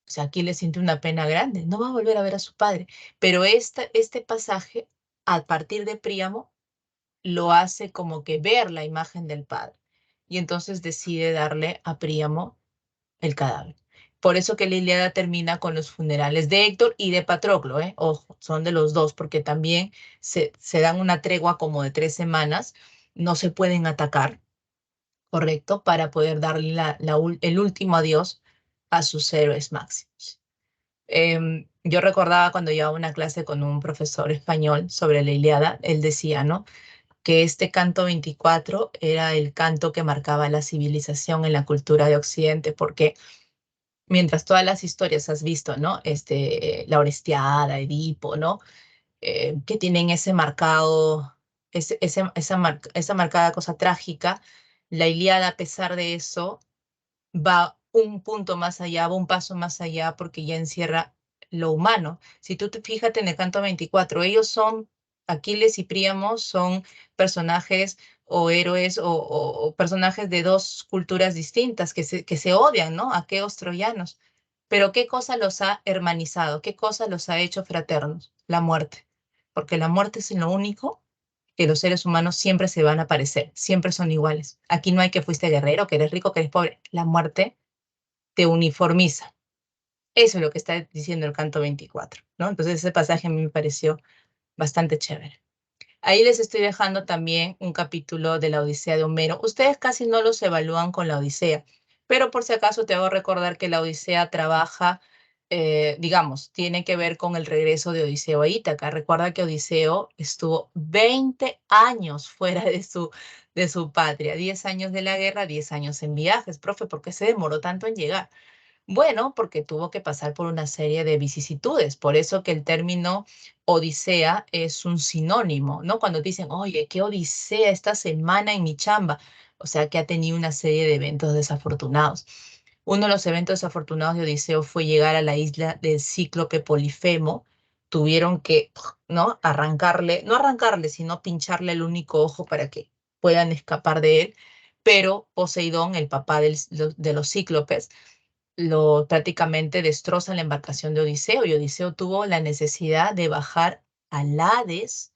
o sea, aquí le siente una pena grande, no va a volver a ver a su padre. Pero este pasaje, a partir de Príamo, lo hace como que ver la imagen del padre. Y entonces decide darle a Príamo el cadáver. Por eso que la Ilíada termina con los funerales de Héctor y de Patroclo, ¿eh? Ojo, son de los dos, porque también se dan una tregua como de 3 semanas, no se pueden atacar, ¿correcto? Para poder darle el último adiós a sus héroes máximos. Yo recordaba cuando llevaba una clase con un profesor español sobre la Ilíada, él decía, ¿no? Que este canto 24 era el canto que marcaba la civilización en la cultura de Occidente, porque mientras todas las historias has visto, ¿no? La Orestiada, Edipo, ¿no? Que tienen ese marcado, esa marcada cosa trágica, la Ilíada, a pesar de eso, va un punto más allá, va un paso más allá, porque ya encierra lo humano. Si tú te fíjate en el canto 24, ellos son, Aquiles y Príamo son personajes o héroes o personajes de dos culturas distintas que se odian, ¿no? Aqueos troyanos. Pero ¿qué cosa los ha hermanizado? ¿Qué cosa los ha hecho fraternos? La muerte. Porque la muerte es lo único que los seres humanos siempre se van a parecer, siempre son iguales. Aquí no hay que fuiste guerrero, que eres rico, que eres pobre. La muerte te uniformiza. Eso es lo que está diciendo el canto 24, ¿no? Entonces ese pasaje a mí me pareció bastante chévere. Ahí les estoy dejando también un capítulo de la Odisea de Homero. Ustedes casi no los evalúan con la Odisea, pero por si acaso te hago recordar que la Odisea trabaja, digamos, tiene que ver con el regreso de Odiseo a Ítaca. Recuerda que Odiseo estuvo 20 años fuera de su patria, 10 años de la guerra, 10 años en viajes. Profe, ¿por qué se demoró tanto en llegar? Bueno, porque tuvo que pasar por una serie de vicisitudes, por eso que el término odisea es un sinónimo, ¿no? Cuando dicen, oye, qué odisea esta semana en mi chamba, o sea que ha tenido una serie de eventos desafortunados. Uno de los eventos desafortunados de Odiseo fue llegar a la isla del cíclope Polifemo. tuvieron que, ¿no? Arrancarle, no arrancarle, sino pincharle el único ojo para que puedan escapar de él. Pero Poseidón, el papá de los cíclopes, lo prácticamente destroza la embarcación de Odiseo y Odiseo tuvo la necesidad de bajar al Hades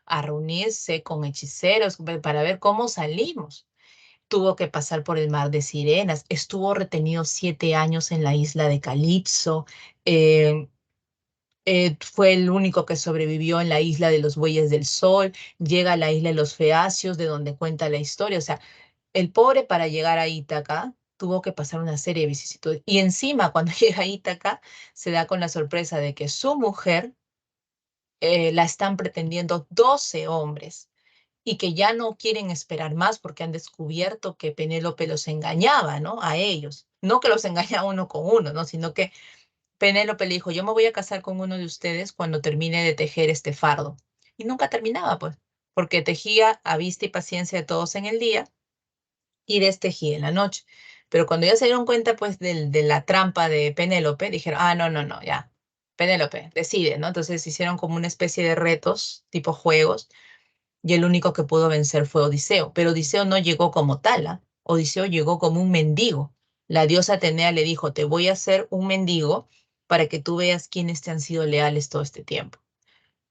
a reunirse con hechiceros para ver cómo salimos. Tuvo que pasar por el mar de Sirenas, estuvo retenido 7 años en la isla de Calipso, eh, fue el único que sobrevivió en la isla de los Bueyes del Sol, llega a la isla de los Feacios, de donde cuenta la historia. O sea, el pobre para llegar a Ítaca tuvo que pasar una serie de vicisitudes. Y encima, cuando llega a Ítaca, se da con la sorpresa de que su mujer la están pretendiendo 12 hombres y que ya no quieren esperar más porque han descubierto que Penélope los engañaba, ¿no? A ellos. No que los engañaba uno con uno, ¿no? Sino que Penélope le dijo, yo me voy a casar con uno de ustedes cuando termine de tejer este fardo. Y nunca terminaba, pues, porque tejía a vista y paciencia de todos en el día y destejía en la noche. Pero cuando ya se dieron cuenta, pues, de la trampa de Penélope, dijeron, ah, no, no, no, ya, Penélope, decide, ¿no? Entonces hicieron como una especie de retos, tipo juegos, y el único que pudo vencer fue Odiseo. Pero Odiseo no llegó como tal, ¿ah? Odiseo llegó como un mendigo. La diosa Atenea le dijo, te voy a hacer un mendigo para que tú veas quiénes te han sido leales todo este tiempo.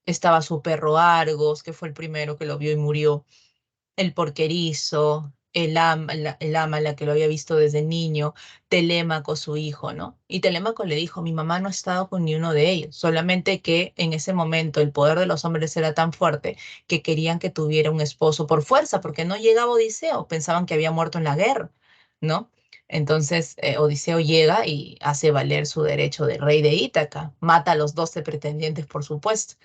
Estaba su perro Argos, que fue el primero que lo vio y murió, el porquerizo, el ama, la que lo había visto desde niño, Telémaco, su hijo, ¿no? Y Telémaco le dijo, mi mamá no ha estado con ni uno de ellos, solamente que en ese momento el poder de los hombres era tan fuerte que querían que tuviera un esposo por fuerza, porque no llegaba Odiseo, pensaban que había muerto en la guerra, ¿no? Entonces Odiseo llega y hace valer su derecho de rey de Ítaca, mata a los 12 pretendientes, por supuesto.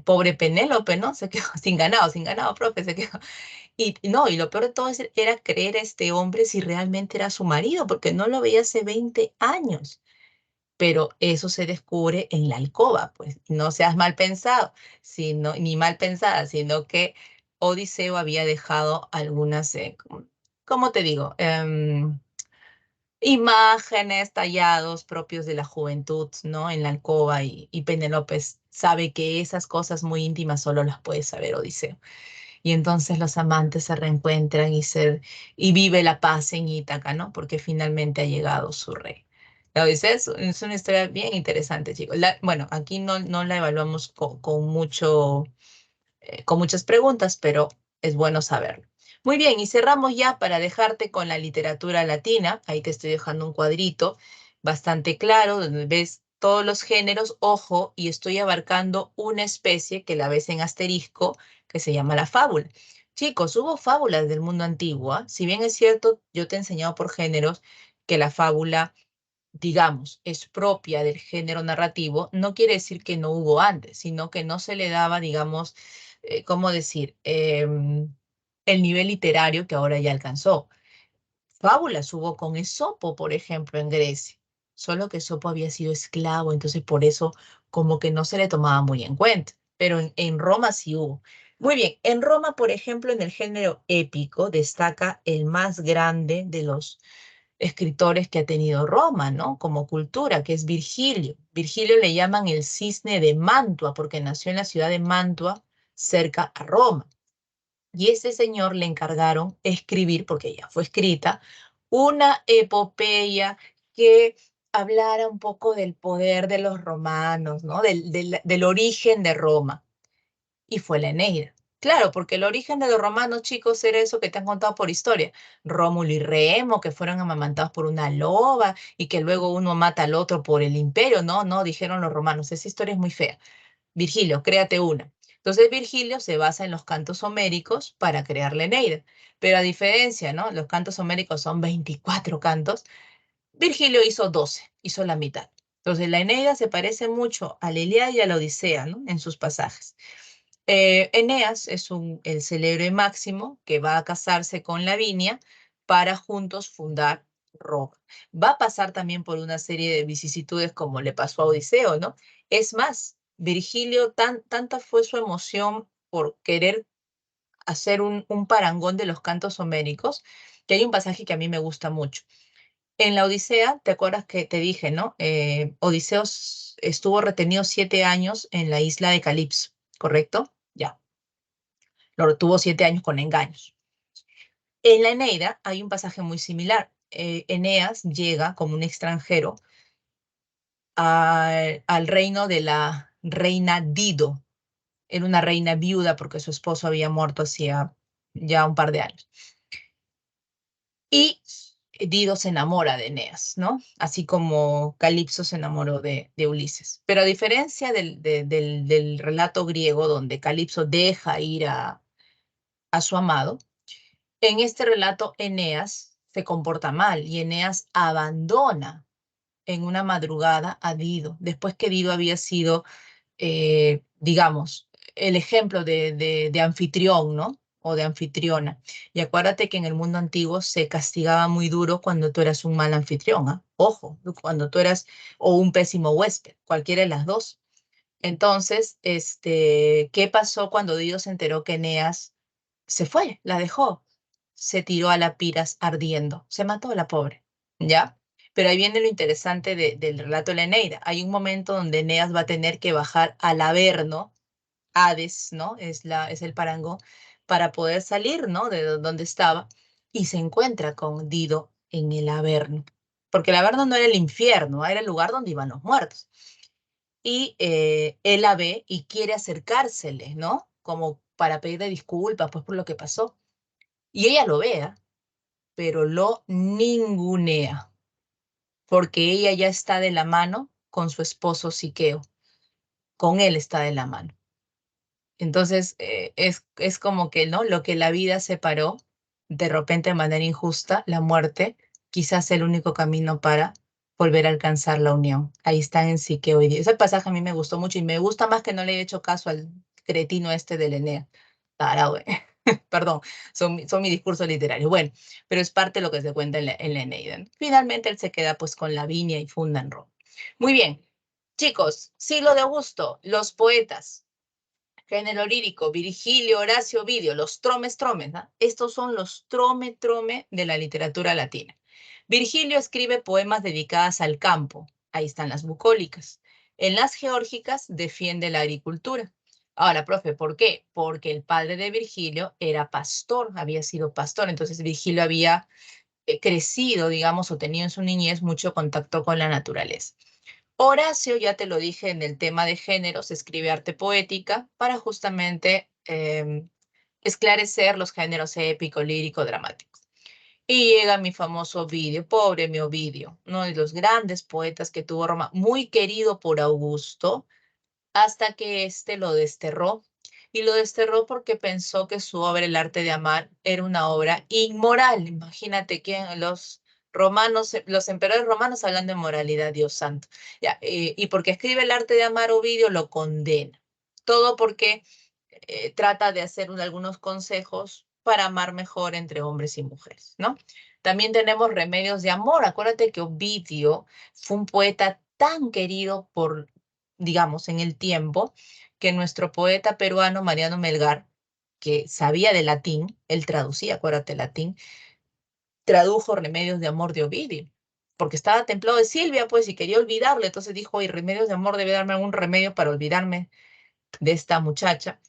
Pobre Penélope, ¿no? Se quedó sin ganado, profe, se quedó. Y no, y lo peor de todo era creer a este hombre si realmente era su marido, porque no lo veía hace 20 años. Pero eso se descubre en la alcoba, pues no seas mal pensado, ni mal pensada, sino que Odiseo había dejado algunas, ¿cómo te digo? Imágenes, tallados propios de la juventud, ¿no? En la alcoba y Penélope sabe que esas cosas muy íntimas solo las puede saber Odiseo. Y entonces los amantes se reencuentran y vive la paz en Ítaca, ¿no? Porque finalmente ha llegado su rey. La Odisea es una historia bien interesante, chicos. Bueno, aquí no la evaluamos con muchas preguntas, pero es bueno saberlo. Muy bien, y cerramos ya para dejarte con la literatura latina. Ahí te estoy dejando un cuadrito bastante claro donde ves todos los géneros. Ojo, y estoy abarcando una especie que la ves en asterisco, que se llama la fábula. Chicos, hubo fábulas del mundo antiguo, ¿ah? Si bien es cierto, yo te he enseñado por géneros que la fábula, digamos, es propia del género narrativo, no quiere decir que no hubo antes, sino que no se le daba, digamos, ¿cómo decir? El nivel literario que ahora ya alcanzó. Fábulas hubo con Esopo, por ejemplo, en Grecia, solo que Esopo había sido esclavo, entonces por eso como que no se le tomaba muy en cuenta, pero en Roma sí hubo. Muy bien, en Roma, por ejemplo, en el género épico destaca el más grande de los escritores que ha tenido Roma, ¿no? Como cultura, que es Virgilio. Virgilio le llaman el cisne de Mantua, porque nació en la ciudad de Mantua, cerca a Roma. Y ese señor le encargaron escribir, porque ya fue escrita, una epopeya que hablara un poco del poder de los romanos, ¿no? Del origen de Roma. Y fue la Eneida. Claro, porque el origen de los romanos, chicos, era eso que te han contado por historia. Rómulo y Remo, que fueron amamantados por una loba y que luego uno mata al otro por el imperio. No, no, dijeron los romanos. Esa historia es muy fea. Virgilio, créate una. Entonces Virgilio se basa en los cantos homéricos para crear la Eneida. Pero a diferencia, ¿no? Los cantos homéricos son 24 cantos. Virgilio hizo 12, hizo la mitad. Entonces la Eneida se parece mucho a la Ilíada y a la Odisea, ¿no? En sus pasajes. Eneas es el célebre Máximo que va a casarse con Lavinia para juntos fundar Roma. Va a pasar también por una serie de vicisitudes como le pasó a Odiseo, ¿no? Es más, Virgilio, tanta fue su emoción por querer hacer un parangón de los cantos homéricos, que hay un pasaje que a mí me gusta mucho. En la Odisea, ¿te acuerdas que te dije, no? Odiseo estuvo retenido 7 años en la isla de Calipso, ¿correcto? Ya, lo retuvo 7 años con engaños. En la Eneida hay un pasaje muy similar. Eneas llega como un extranjero al reino de la reina Dido. Era una reina viuda porque su esposo había muerto hacía ya un par de años. Y Dido se enamora de Eneas, ¿no? Así como Calipso se enamoró de Ulises. Pero a diferencia del relato griego donde Calipso deja ir a su amado, en este relato Eneas se comporta mal y Eneas abandona en una madrugada a Dido, después que Dido había sido, digamos, el ejemplo de anfitrión, ¿no? O de anfitriona. Y acuérdate que en el mundo antiguo se castigaba muy duro cuando tú eras un mal anfitrión, ¿ah? Ojo, cuando tú eras, o un pésimo huésped, cualquiera de las dos. Entonces, ¿qué pasó cuando Dido se enteró que Eneas se fue, la dejó? Se tiró a la piras ardiendo, se mató la pobre, ¿ya? Pero ahí viene lo interesante del relato de la Eneida. Hay un momento donde Eneas va a tener que bajar al Averno, Hades, ¿no? Es el Parangón, para poder salir, ¿no? De donde estaba, y se encuentra con Dido en el Averno, porque el Averno no era el infierno, era el lugar donde iban los muertos. Y él la ve y quiere acercársele, ¿no? Como para pedirle disculpas, pues, por lo que pasó. Y ella lo vea, pero lo ningunea, porque ella ya está de la mano con su esposo Siqueo, con él está de la mano. Entonces, es como que, ¿no? Lo que la vida separó, de repente de manera injusta, la muerte, quizás el único camino para volver a alcanzar la unión. Ahí están en Siqueo y Dido. Ese pasaje a mí me gustó mucho y me gusta más que no le he hecho caso al cretino este del Enea. Tarao, Perdón, son mi discurso literario. Bueno, pero es parte de lo que se cuenta en la Eneida, ¿no? Finalmente él se queda pues con Lavinia y fundan Roma. Muy bien, chicos, siglo de Augusto, los poetas. Género lírico, Virgilio, Horacio, Ovidio, los tromes, ¿no? Estos son los trome de la literatura latina. Virgilio escribe poemas dedicadas al campo. Ahí están las bucólicas. En las geórgicas defiende la agricultura. Ahora, profe, ¿por qué? Porque el padre de Virgilio era pastor, había sido pastor, entonces Virgilio había crecido, digamos, o tenido en su niñez mucho contacto con la naturaleza. Horacio, ya te lo dije en el tema de géneros, escribe arte poética para justamente esclarecer los géneros épico, lírico, dramático. Y llega mi famoso Ovidio, pobre mi Ovidio, uno de los grandes poetas que tuvo Roma, muy querido por Augusto, hasta que éste lo desterró. Y lo desterró porque pensó que su obra, El arte de amar, era una obra inmoral. Imagínate que los romanos, los emperadores romanos hablan de moralidad, Dios santo. Ya, y porque escribe El arte de amar, Ovidio lo condena. Todo porque trata de hacer algunos consejos para amar mejor entre hombres y mujeres, ¿no? También tenemos Remedios de amor. Acuérdate que Ovidio fue un poeta tan querido por, digamos, en el tiempo, que nuestro poeta peruano Mariano Melgar, que sabía de latín, él traducía, acuérdate, latín, tradujo Remedios de amor de Ovidio, porque estaba templado de Silvia, pues, y quería olvidarle, entonces dijo, oye, Remedios de amor debe darme algún remedio para olvidarme de esta muchacha,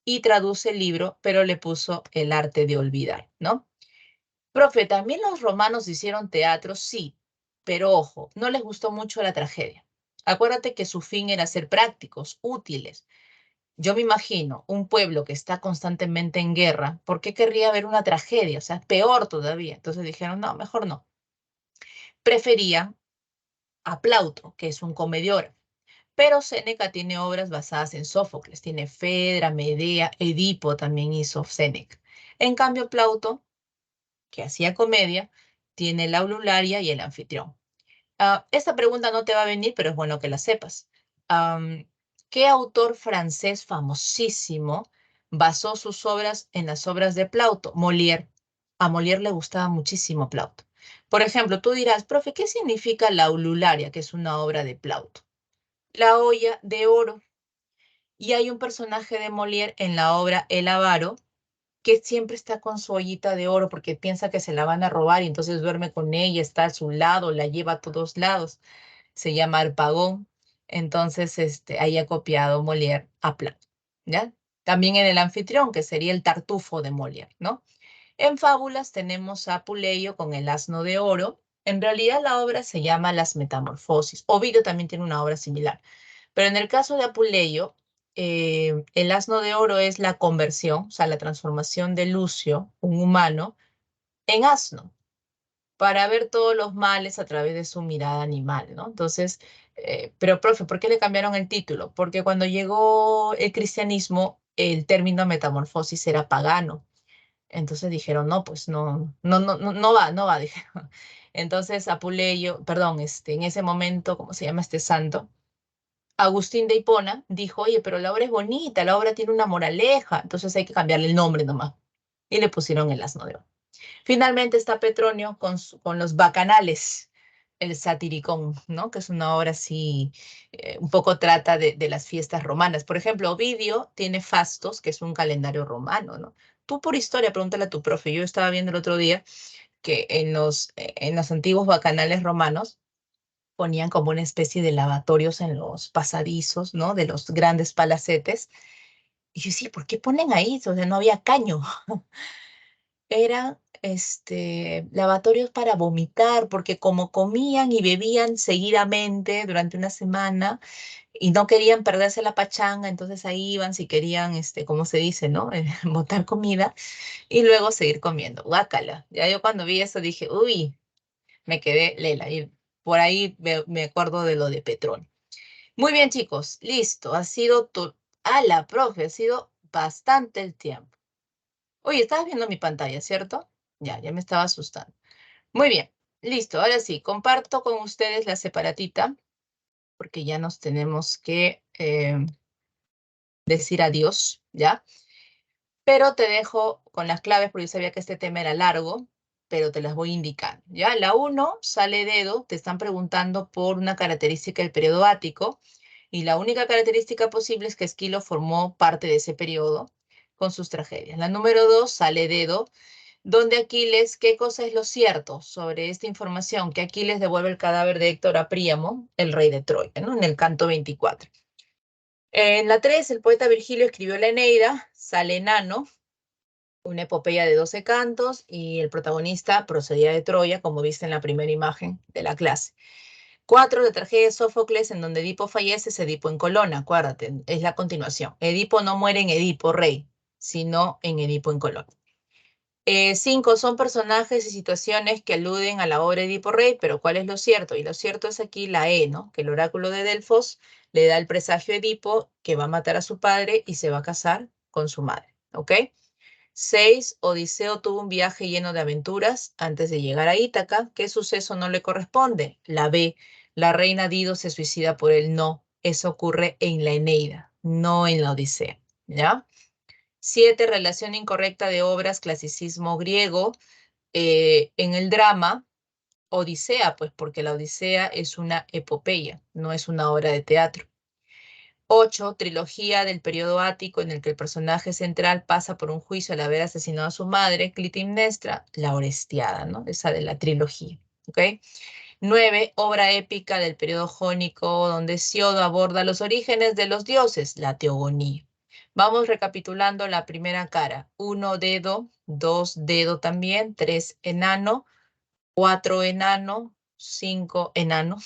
y traduce el libro, pero le puso El arte de olvidar, ¿no? Profe, ¿también los romanos hicieron teatro? Sí, pero ojo, no les gustó mucho la tragedia. Acuérdate que su fin era ser prácticos, útiles. Yo me imagino un pueblo que está constantemente en guerra, ¿por qué querría ver una tragedia? O sea, peor todavía. Entonces dijeron, no, mejor no. Preferían a Plauto, que es un comediógrafo. Pero Séneca tiene obras basadas en Sófocles, tiene Fedra, Medea, Edipo también hizo Séneca. En cambio, Plauto, que hacía comedia, tiene la Aulularia y el Anfitrión. Esta pregunta no te va a venir, pero es bueno que la sepas. ¿Qué autor francés famosísimo basó sus obras en las obras de Plauto? Molière. A Molière le gustaba muchísimo Plauto. Por ejemplo, tú dirás, profe, ¿qué significa la Aulularia, que es una obra de Plauto? La olla de oro. Y hay un personaje de Molière en la obra El Avaro que siempre está con su ollita de oro porque piensa que se la van a robar y entonces duerme con ella, está a su lado, la lleva a todos lados. Se llama Harpagón. Entonces, ahí ha copiado Molière a Platón, ¿ya? También en el anfitrión, que sería el Tartufo de Molière, ¿no? En fábulas tenemos a Apuleyo con el asno de oro. En realidad la obra se llama Las Metamorfosis. Ovidio también tiene una obra similar. Pero en el caso de Apuleyo, el asno de oro es la conversión, o sea, la transformación de Lucio, un humano, en asno, para ver todos los males a través de su mirada animal, ¿no? Entonces, pero profe, ¿por qué le cambiaron el título? Porque cuando llegó el cristianismo, el término metamorfosis era pagano. Entonces dijeron, no, pues no va, dijeron. Entonces Apuleyo, perdón, en ese momento, ¿cómo se llama este santo? Agustín de Hipona dijo, oye, pero la obra es bonita, la obra tiene una moraleja, entonces hay que cambiarle el nombre nomás. Y le pusieron el asno de oro. Finalmente está Petronio con los bacanales, el Satiricón, ¿no? Que es una obra así, un poco trata de las fiestas romanas. Por ejemplo, Ovidio tiene Fastos, que es un calendario romano, ¿no? Tú por historia, pregúntale a tu profe. Yo estaba viendo el otro día que en los antiguos bacanales romanos ponían como una especie de lavatorios en los pasadizos, ¿no? De los grandes palacetes. Y yo sí, ¿por qué ponen ahí? O sea, no había caño. Eran lavatorios para vomitar, porque como comían y bebían seguidamente durante una semana y no querían perderse la pachanga, entonces ahí iban si querían, como se dice, ¿no? Botar comida y luego seguir comiendo. Guácala. Ya yo cuando vi eso dije, uy, me quedé lela. Y por ahí me acuerdo de lo de Petrón. Muy bien, chicos, listo. Ha sido tu... la profe! Ha sido bastante el tiempo. Oye, estabas viendo mi pantalla, ¿cierto? Ya me estaba asustando. Muy bien, listo. Ahora sí, comparto con ustedes la separatita, porque ya nos tenemos que decir adiós, ¿ya? Pero te dejo con las claves, porque yo sabía que este tema era largo, pero te las voy a indicar, ¿ya? La 1 sale dedo, te están preguntando por una característica del periodo ático, y la única característica posible es que Esquilo formó parte de ese periodo con sus tragedias. La número 2 sale dedo, donde Aquiles, ¿qué cosa es lo cierto sobre esta información? Que Aquiles devuelve el cadáver de Héctor a Príamo, el rey de Troya, ¿no? En el canto 24. En la 3, el poeta Virgilio escribió la Eneida, sale enano, una epopeya de 12 cantos, y el protagonista procedía de Troya, como viste en la primera imagen de la clase. 4, la tragedia de Sófocles, en donde Edipo fallece, es Edipo en Colona, acuérdate, es la continuación. Edipo no muere en Edipo rey, sino en Edipo en Colona. 5, son personajes y situaciones que aluden a la obra de Edipo Rey, pero ¿cuál es lo cierto? Y lo cierto es aquí la E, ¿no? Que el oráculo de Delfos le da el presagio a Edipo que va a matar a su padre y se va a casar con su madre, ¿ok? 6, Odiseo tuvo un viaje lleno de aventuras antes de llegar a Ítaca. ¿Qué suceso no le corresponde? La B, la reina Dido se suicida por él. No, eso ocurre en la Eneida, no en la Odisea, ¿ya? 7, relación incorrecta de obras, clasicismo griego. En el drama, Odisea, pues porque la Odisea es una epopeya, no es una obra de teatro. 8, trilogía del periodo ático en el que el personaje central pasa por un juicio al haber asesinado a su madre, Clitemnestra, la Orestiada, ¿no? Esa de la trilogía, ¿ok? 9, obra épica del periodo jónico donde Hesíodo aborda los orígenes de los dioses, la teogonía. Vamos recapitulando la primera cara. 1, dedo, 2, dedo también, 3, enano, 4, enano, 5, enano,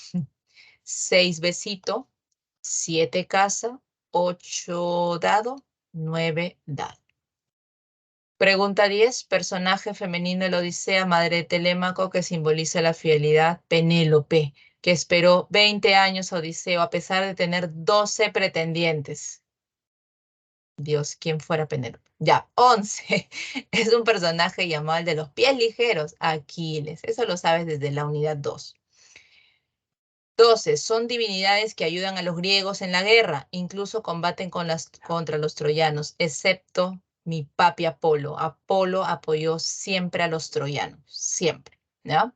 6, besito, 7, casa, 8, dado, 9, dado. Pregunta 10, personaje femenino de la Odisea, madre de Telémaco, que simboliza la fidelidad, Penélope, que esperó 20 años a Odiseo a pesar de tener 12 pretendientes. Dios, ¿quién fuera Penélope? Ya, 11, es un personaje llamado el de los pies ligeros, Aquiles. Eso lo sabes desde la unidad 2. 12, son divinidades que ayudan a los griegos en la guerra, incluso combaten contra los troyanos, excepto mi papi Apolo. Apolo apoyó siempre a los troyanos, siempre, ¿ya?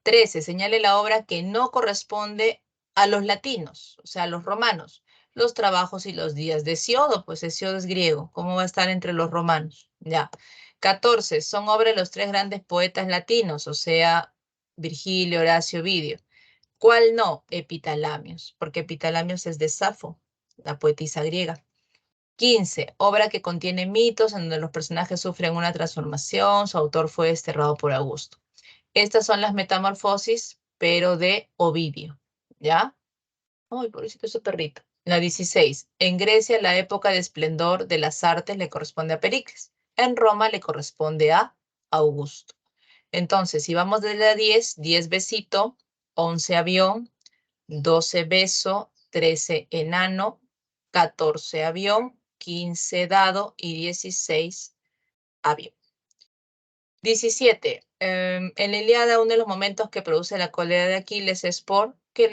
13, señale la obra que no corresponde a los latinos, o sea, a los romanos. los trabajos y los días de Hesiodo, pues Hesiodo es griego, ¿cómo va a estar entre los romanos? Ya. 14, son obra de los tres grandes poetas latinos, o sea, Virgilio, Horacio, Ovidio. ¿Cuál no? Epitalamios, porque Epitalamios es de Safo, la poetisa griega. 15, obra que contiene mitos en donde los personajes sufren una transformación, su autor fue desterrado por Augusto. Estas son las metamorfosis, pero de Ovidio, ¿ya? Ay, pobrecito ese perrito. La 16. En Grecia, la época de esplendor de las artes le corresponde a Pericles. En Roma le corresponde a Augusto. Entonces, si vamos de la 10, 10 besito, 11 avión, 12 beso, 13 enano, 14 avión, 15 dado y 16 avión. 17. En la Ilíada, uno de los momentos que produce la cólera de Aquiles es porque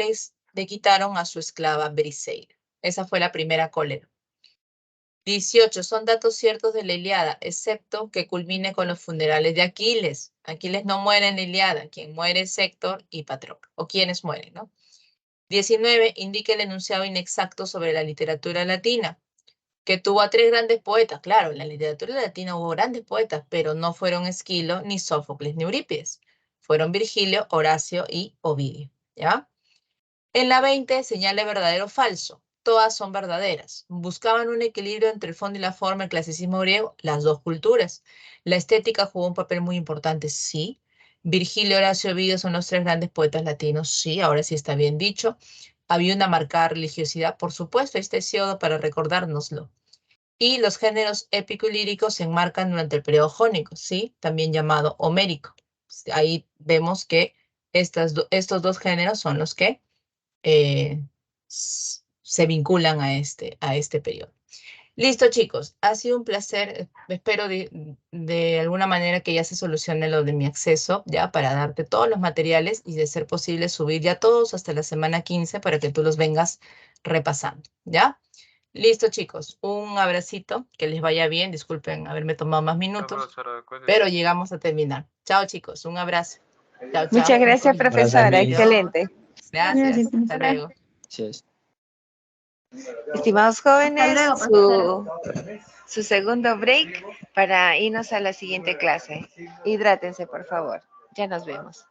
le quitaron a su esclava Briseida. Esa fue la primera cólera. 18. Son datos ciertos de la Ilíada, excepto que culmine con los funerales de Aquiles. Aquiles no muere en la Ilíada, quien muere es Héctor y Patroclo, o quienes mueren, ¿no? 19. Indica el enunciado inexacto sobre la literatura latina, que tuvo a tres grandes poetas. Claro, en la literatura latina hubo grandes poetas, pero no fueron Esquilo, ni Sófocles, ni Eurípides. Fueron Virgilio, Horacio y Ovidio, ¿ya? En la 20, señale verdadero o falso. Todas son verdaderas. Buscaban un equilibrio entre el fondo y la forma, el clasicismo griego, las dos culturas. La estética jugó un papel muy importante, sí. Virgilio, Horacio y Ovidio son los tres grandes poetas latinos, sí, ahora sí está bien dicho. Había una marcada religiosidad, por supuesto, este Hesiodo para recordárnoslo. Y los géneros épico y lírico se enmarcan durante el periodo jónico, ¿sí? También llamado homérico. Ahí vemos que estos dos géneros son los que eh, se vinculan a este periodo. Listo, chicos. Ha sido un placer. Espero de alguna manera que ya se solucione lo de mi acceso, ya, para darte todos los materiales y de ser posible subir ya todos hasta la semana 15 para que tú los vengas repasando, ¿ya? Listo, chicos. Un abracito, que les vaya bien. Disculpen haberme tomado más minutos, pero llegamos a terminar. Chao, chicos. Un abrazo. Chao, chao. Muchas gracias, profesora. Adiós. Excelente. Gracias. Hasta luego. Estimados jóvenes, su segundo break para irnos a la siguiente clase. Hidrátense, por favor. Ya nos vemos.